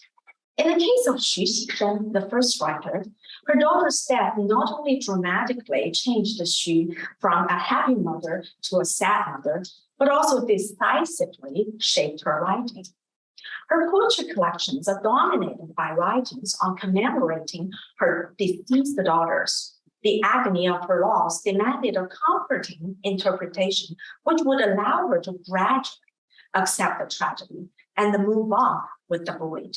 In the case of Xu Xishen, the first writer, her daughter's death not only dramatically changed Xu from a happy mother to a sad mother, but also decisively shaped her writing. Her poetry collections are dominated by writings on commemorating her deceased daughters. The agony of her loss demanded a comforting interpretation, which would allow her to gradually accept the tragedy and move on with the void.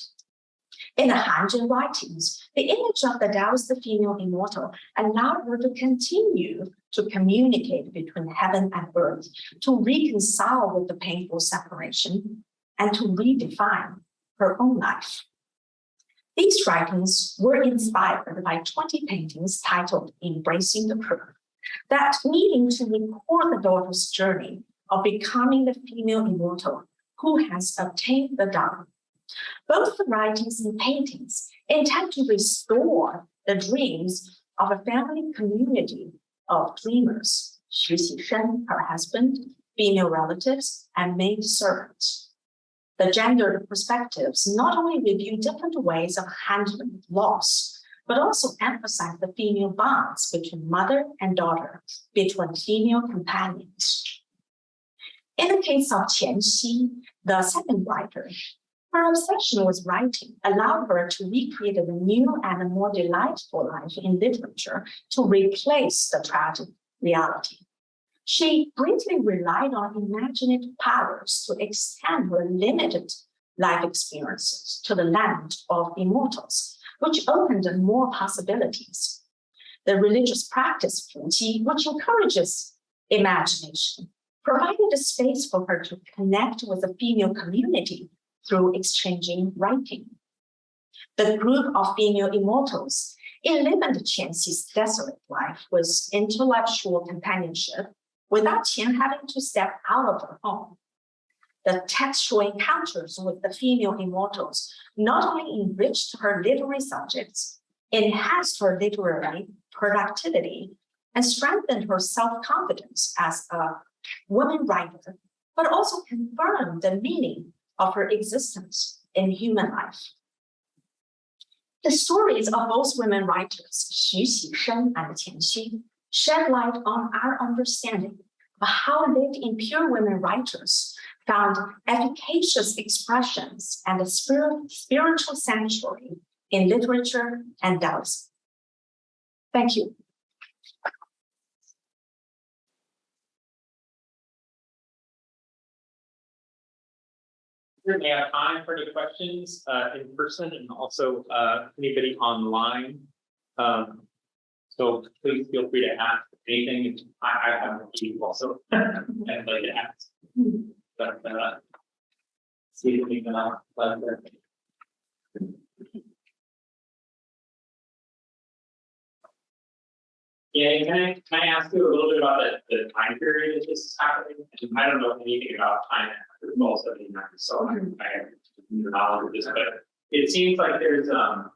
In the Hanzhen writings, the image of the Taoist female immortal allowed her to continue to communicate between heaven and earth, to reconcile with the painful separation, and to redefine her own life. These writings were inspired by 20 paintings titled Embracing the Truth, that meaning to record the daughter's journey of becoming the female immortal who has obtained the Dharma. Both the writings and paintings intend to restore the dreams of a family community of dreamers, Xu Xishen, her husband, female relatives, and maid servants. The gendered perspectives not only review different ways of handling loss, but also emphasize the female bonds between mother and daughter, between female companions. In the case of Qianxi, the second writer, her obsession with writing allowed her to recreate a new and a more delightful life in literature to replace the tragic reality. She greatly relied on imaginative powers to extend her limited life experiences to the land of immortals, which opened more possibilities. The religious practice, Fuji, which encourages imagination, provided a space for her to connect with the female community through exchanging writing. The group of female immortals eliminated Qianxi's desolate life with intellectual companionship without Qian having to step out of her home. The textual encounters with the female immortals not only enriched her literary subjects, enhanced her literary productivity, and strengthened her self-confidence as a woman writer, but also confirmed the meaning of her existence in human life. The stories of both women writers, Xu Xishen and Qianxi, shed light on our understanding of how late impure women writers found efficacious expressions and a spiritual sanctuary in literature and Taoism. Thank you. We may have time for any questions in person and also anybody online. So please feel free to ask anything. I have a few also I'd like to ask. But see if we can Yeah, can I ask you a little bit about the time period that this is happening? I don't know anything about time after 1279, so I have no knowledge of this, but it seems like there's a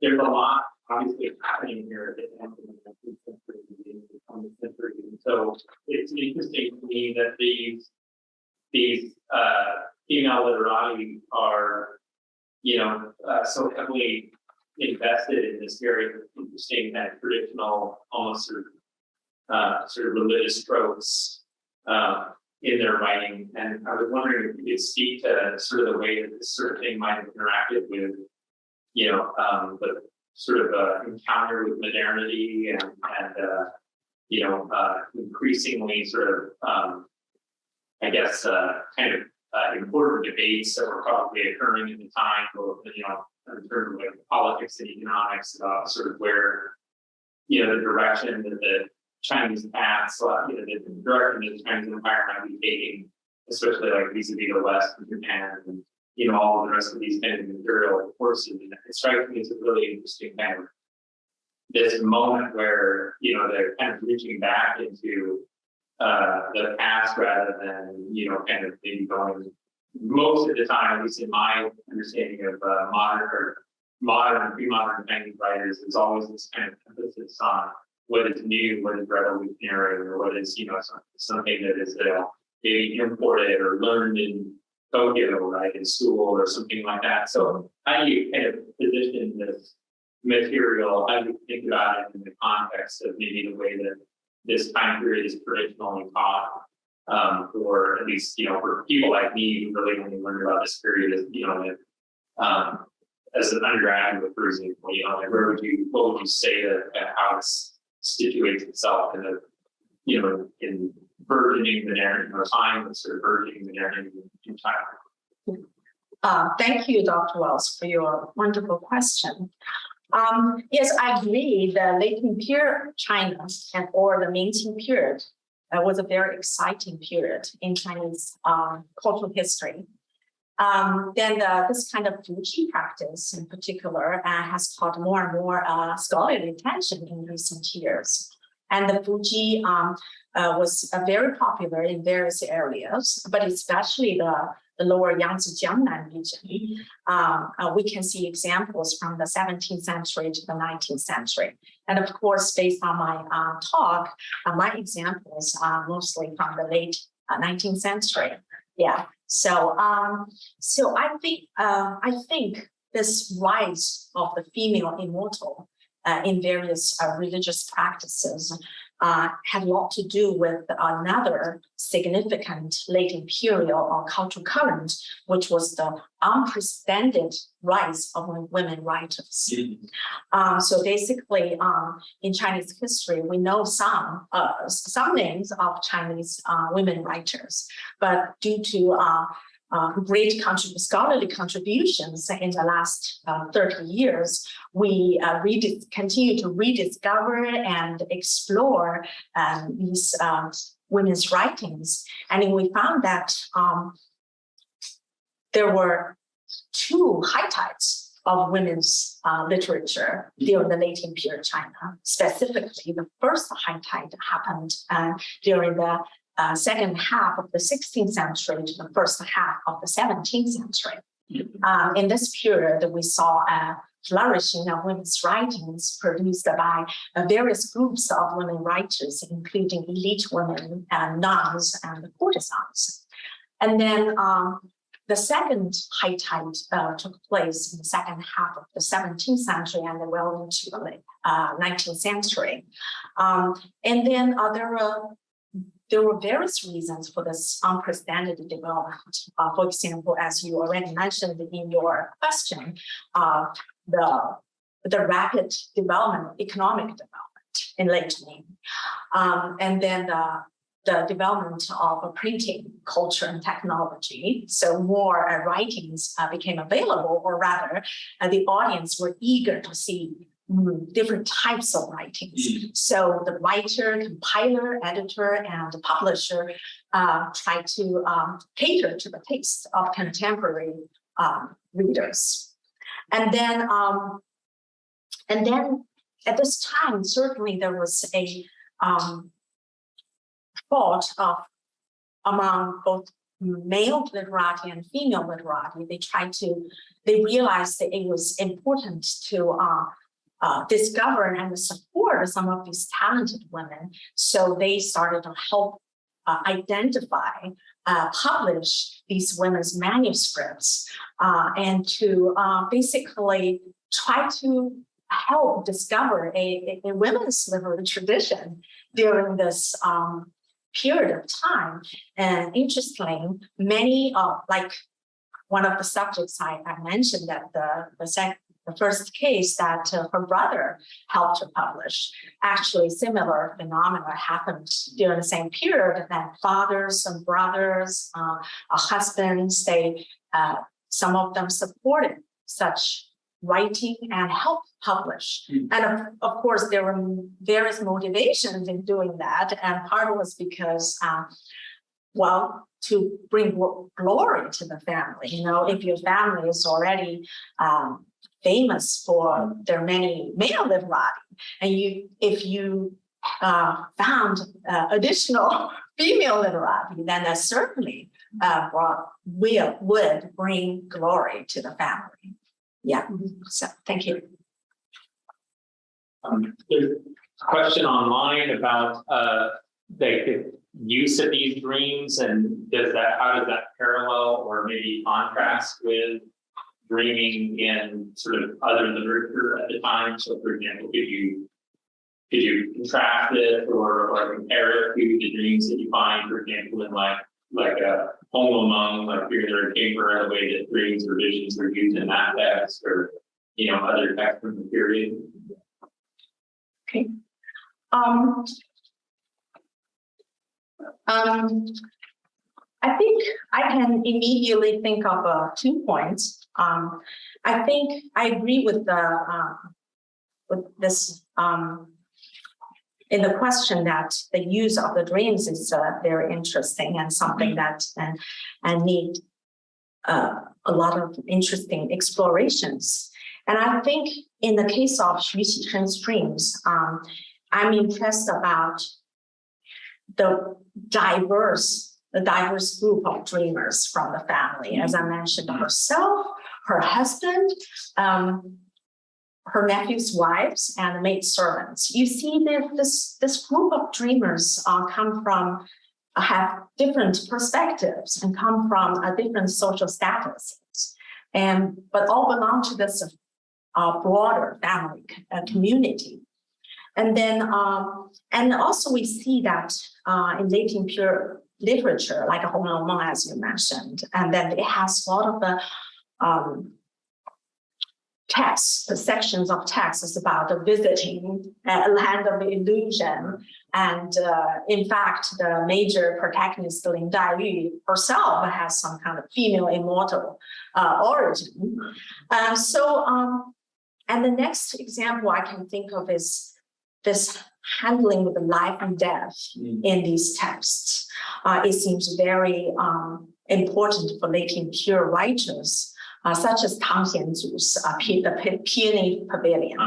lot obviously happening here at the end of the 19th century, beginning of the 20th century. And so it's interesting to me that these female literati are, so heavily invested in this very interesting kind of traditional, almost sort of religious tropes in their writing. And I was wondering if you could speak to sort of the way that this sort of thing might have interacted with, the sort of encounter with modernity and increasingly sort of, kind of important debates that were probably occurring at the time, both, in terms of like politics and economics about sort of where, the direction that the Chinese paths, the direction that the Chinese empire might be taking, especially like vis-a-vis the West and Japan and, all of the rest of these kind of imperial forces. And it strikes me as a really interesting kind of this moment where, they're kind of reaching back into the past rather than, kind of maybe going most of the time, at least in my understanding of modern and pre-modern Chinese writers, there's always this kind of emphasis on what is new, what is revolutionary, or what is, something that is maybe imported or learned in Tokyo, right, in school or something like that. So how do you kind of position this material? How do you think about it in the context of maybe the way that this time period is traditionally taught, or at least, for people like me who really only learned about this period as an undergraduate, for example, like what would you say that how it situates itself in the, in burgeoning the narrative or time of sort of burgeoning the narrative in China? Thank you, Dr. Wells, for your wonderful question. Yes, I agree. The late imperial China or the Ming-Qing period was a very exciting period in Chinese cultural history. Then this kind of Fuji practice in particular has caught more and more scholarly attention in recent years. And the Fuji was very popular in various areas, but especially the lower Yangtze Jiangnan region. We can see examples from the 17th century to the 19th century. And of course, based on my talk, my examples are mostly from the late 19th century. Yeah. So I think this rise of the female immortal in various religious practices had a lot to do with another significant late imperial or cultural current, which was the unprecedented rise of women writers. So basically, in Chinese history, we know some names of Chinese women writers, but due to great scholarly contributions in the last 30 years, we continue to rediscover and explore these women's writings. And we found that there were two high tides of women's literature during the late imperial China. Specifically, the first high tide happened during the second half of the 16th century to the first half of the 17th century. In this period, we saw a flourishing of women's writings produced by various groups of women writers, including elite women and nuns and courtesans. And then the second high tide took place in the second half of the 17th century and well into the 19th century. And then there were various reasons for this unprecedented development. For example, as you already mentioned in your question, the rapid development, economic development in late Ming, and then the development of printing culture and technology. So more writings became available, or rather, the audience were eager to see different types of writings. So the writer, compiler, editor, and the publisher try to cater to the taste of contemporary readers. And then at this time, certainly there was a thought of among both male literati and female literati. They realized that it was important to discover and support some of these talented women. So they started to help identify, publish these women's manuscripts, and to basically try to help discover a women's literary tradition during this period of time. And interestingly, many like one of the subjects I mentioned that the first case that her brother helped her publish, actually similar phenomena happened during the same period. That fathers and brothers, husbands, they some of them supported such writing and helped publish. And of course, there were various motivations in doing that, and part was because, well, to bring glory to the family. You know, if your family is already famous for their many male literati, and if you found additional female literati, then that certainly would bring glory to the family. Yeah. So thank you. There's a question online about the use of these dreams, and how does that parallel or maybe contrast with dreaming in sort of other literature at the time? So, for example, could you contrast it or compare it to the dreams that you find, for example, in like a Hong Among, like Fear in Chamber, the way that dreams or visions are used in that text, or other texts from the period? Okay. I think I can immediately think of 2 points. I think I agree with this in the question that the use of the dreams is very interesting and something that and need a lot of interesting explorations. And I think in the case of Xu Qishen's dreams, I'm impressed about the diverse group of dreamers from the family. As I mentioned, herself, her husband, her nephew's wives, and maidservants. You see that this group of dreamers have different perspectives and come from different social statuses, but all belong to this broader family community. And then, and also we see that in late imperial literature, like Hong Among, as you mentioned, and then it has a lot of the texts, the sections of texts about the visiting land of illusion. And in fact, the major protagonist, Lin Daiyu herself, has some kind of female immortal origin. And the next example I can think of is this handling with the life and death in these texts. It seems very important for late imperial writers, such as Tang Xianzu's the Peony Pavilion.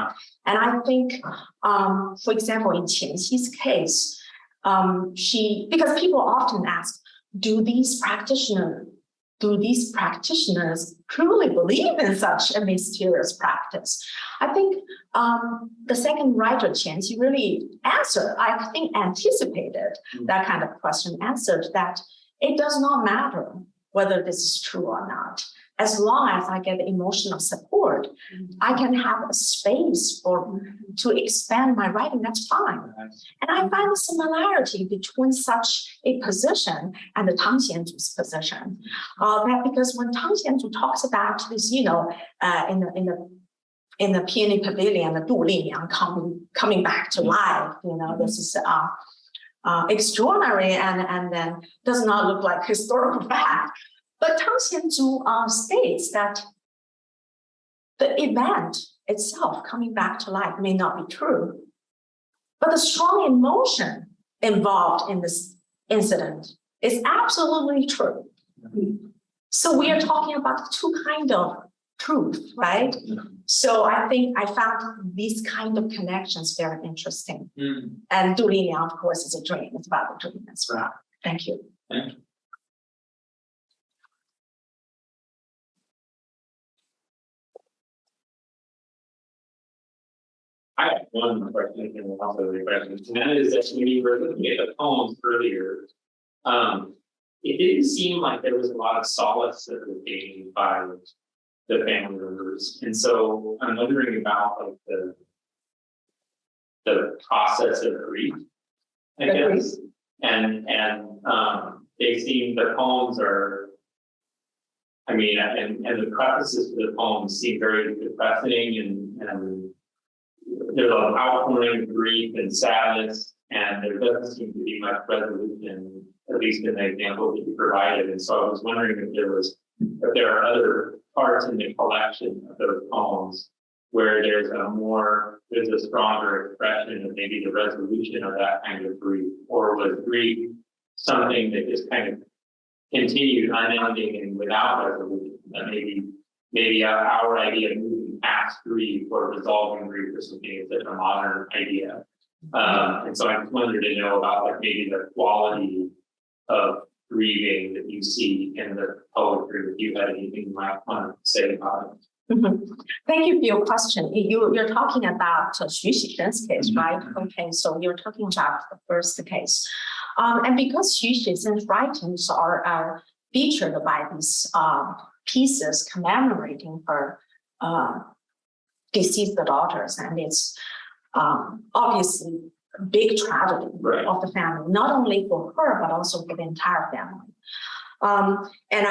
And I think, for example, in Qianxi's case, because people often ask, do these practitioners truly believe in such a mysterious practice? I think the second writer, Qianxi, really anticipated that kind of question, answered that it does not matter whether this is true or not. As long as I get emotional support, I can have a space to expand my writing, that's fine. And I find a similarity between such a position and the Tang Xianzu's position. That because when Tang Xianzu talks about this, in the Peony Pavilion, the Du Li Liang coming back to life, this is extraordinary and then does not look like historical fact. But Tang Xianzu states that the event itself coming back to life may not be true, but the strong emotion involved in this incident is absolutely true. So we are talking about two kinds of truth, right? So I think I found these kind of connections very interesting. And Du Li Liang, of course, is a dream. It's about the dream as well. Thank you. Thank you. I have one question and also the question, and that is that when you were looking at the poems earlier, it didn't seem like there was a lot of solace that was gained by the family members. And so I'm wondering about like the process of grief, I guess. And they seem the poems are, I mean, and the prefaces to the poems seem very depressing and there's an outpouring of grief and sadness, and there doesn't seem to be much resolution, at least in the example that you provided. And so I was wondering if there are other parts in the collection of those poems where there's a stronger expression of maybe the resolution of that kind of grief, or was grief something that just kind of continued unending and without resolution? That maybe our idea of moving past grief or resolving grief or something is such a modern idea. And so I just wanted to know about like maybe the quality of grieving that you see in the poetry. If you had anything you might want to say about it. Thank you for your question. You're talking about Xu Xizhen's case, right? Okay, so you're talking about the first case. And because Xu Xizhen's writings are featured by these pieces commemorating her deceased daughters, and it's obviously a big tragedy of the family, not only for her, but also for the entire family. And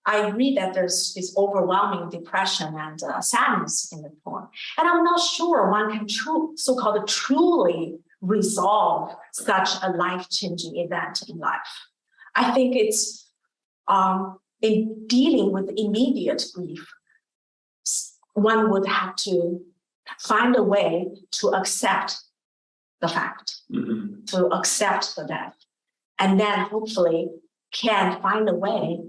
I read that there's this overwhelming depression and sadness in the poem. And I'm not sure one can so-called truly resolve such a life-changing event in life. I think it's in dealing with immediate grief, one would have to find a way to accept the fact, to accept the death, and then hopefully can find a way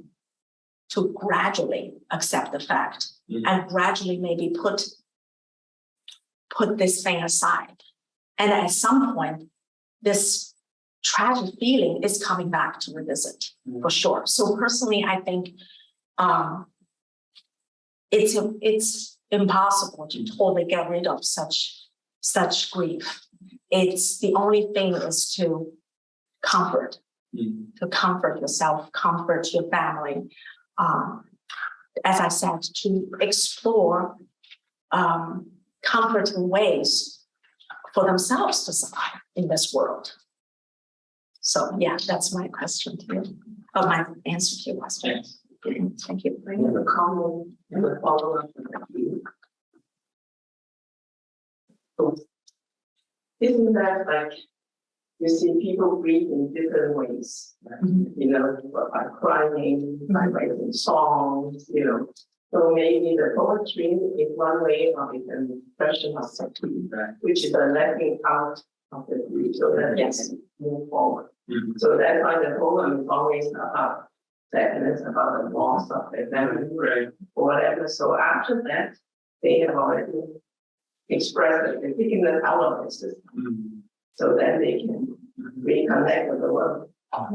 to gradually accept the fact and gradually maybe put this thing aside. And at some point, this tragic feeling is coming back to revisit for sure. So personally, I think it's impossible to totally get rid of such grief. It's the only thing is to comfort yourself, comfort your family. As I said, to explore comforting ways for themselves to survive in this world. So yeah, that's my question to you, or my answer to your question. Thank you. I have a comment and a follow-up. Isn't that like you see people grieve in different ways? You know, by crying, by writing songs, you know. So maybe the poetry is one way of an expression of something, which is a letting out of the grief so that they can move forward. So that's why the poem is always about sadness, about the loss of their family, or whatever. So after that, they have already expressed that they're taking them out of the system. So then they can reconnect with the world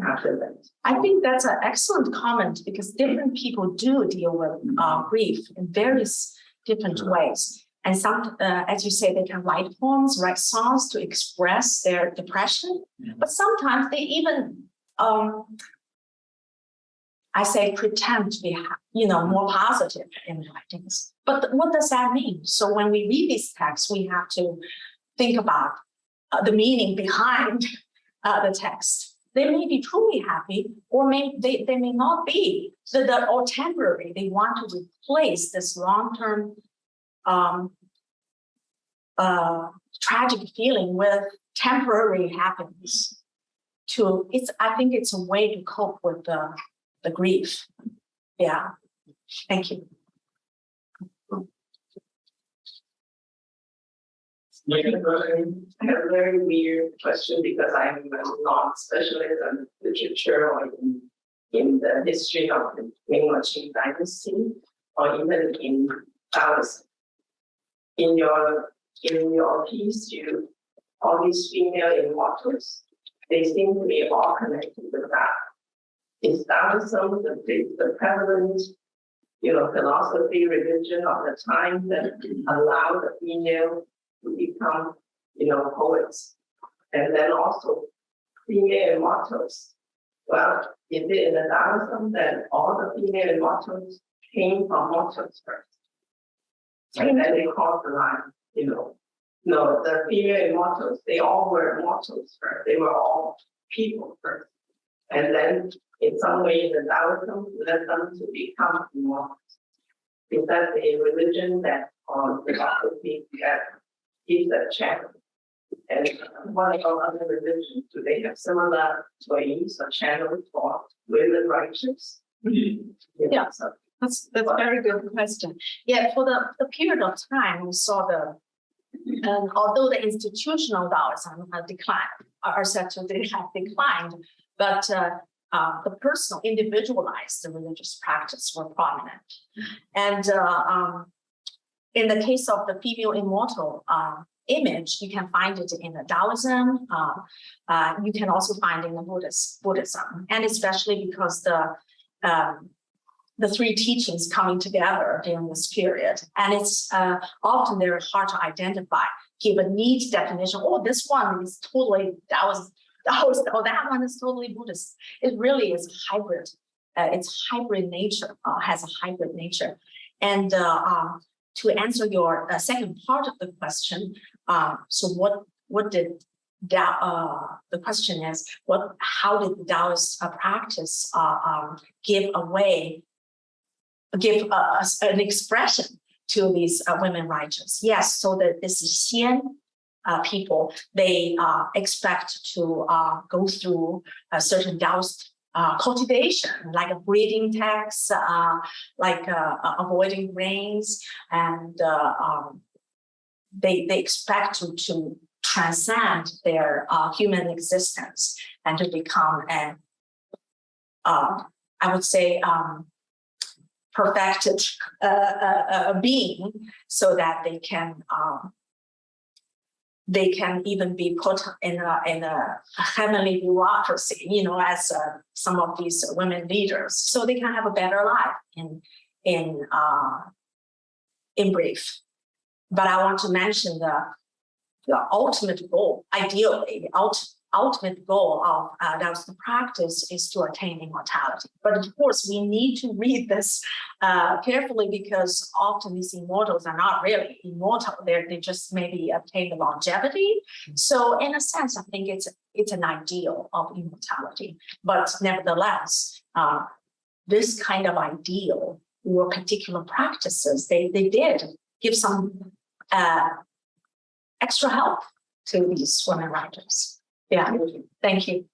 after that. I think that's an excellent comment because different people do deal with grief in various different ways. And some, as you say, they can write poems, write songs to express their depression. But sometimes they even, I say, pretend to be, more positive in writings. But what does that mean? So when we read these texts, we have to think about the meaning behind the text. They may be truly happy, or they may not be. Or temporary. They want to replace this long-term tragic feeling with temporary happiness. I think it's a way to cope with the grief. Yeah. Thank you. I have a very weird question because I'm not specialist in literature or in the history of the Ming dynasty or even in Taoism. In your piece, all these female immortals, they seem to be all connected with that. Is Taoism the prevalent, philosophy, religion of the time that allowed the female to become, poets. And then also female immortals. Well, if in the Taoism, then all the female immortals came from mortals first. And then they crossed the line, No, the female immortals, they all were mortals first. They were all people first. And then in some way, the Taoism led them to become immortals. Is that a religion that on philosophy that gives a channel? And what about other religions? Do they have similar ways or channels for women righteous? Yeah. So, That's a very good question. Yeah, for the period of time, we saw although the institutional Taoism declined, are said to have declined, but the personal, individualized religious practice were prominent. And in the case of the female immortal image, you can find it in the Taoism. You can also find it in the Buddhism, and especially because the three teachings coming together during this period. And it's often very hard to identify, give a neat definition. Oh, this one is totally Taoist, oh, that one is totally Buddhist. It really is hybrid. It's hybrid nature, has a hybrid nature. And to answer your second part of the question, so what did the question is, how did the Taoist practice give an expression to these women righteous? Yes, so that this is Xian people, they expect to go through a certain Taoist cultivation, like a breathing text, like avoiding rains, and they expect to transcend their human existence and to become I would say, perfected being, so that they can even be put in a heavenly bureaucracy, as some of these women leaders, so they can have a better life in brief. But I want to mention the ultimate goal, ideally, the ultimate goal of Taoist practice is to attain immortality. But of course, we need to read this carefully, because often these immortals are not really immortal. They just maybe obtain the longevity. So in a sense, I think it's an ideal of immortality. But nevertheless, this kind of ideal or particular practices, they did give some extra help to these women writers. Yeah, thank you.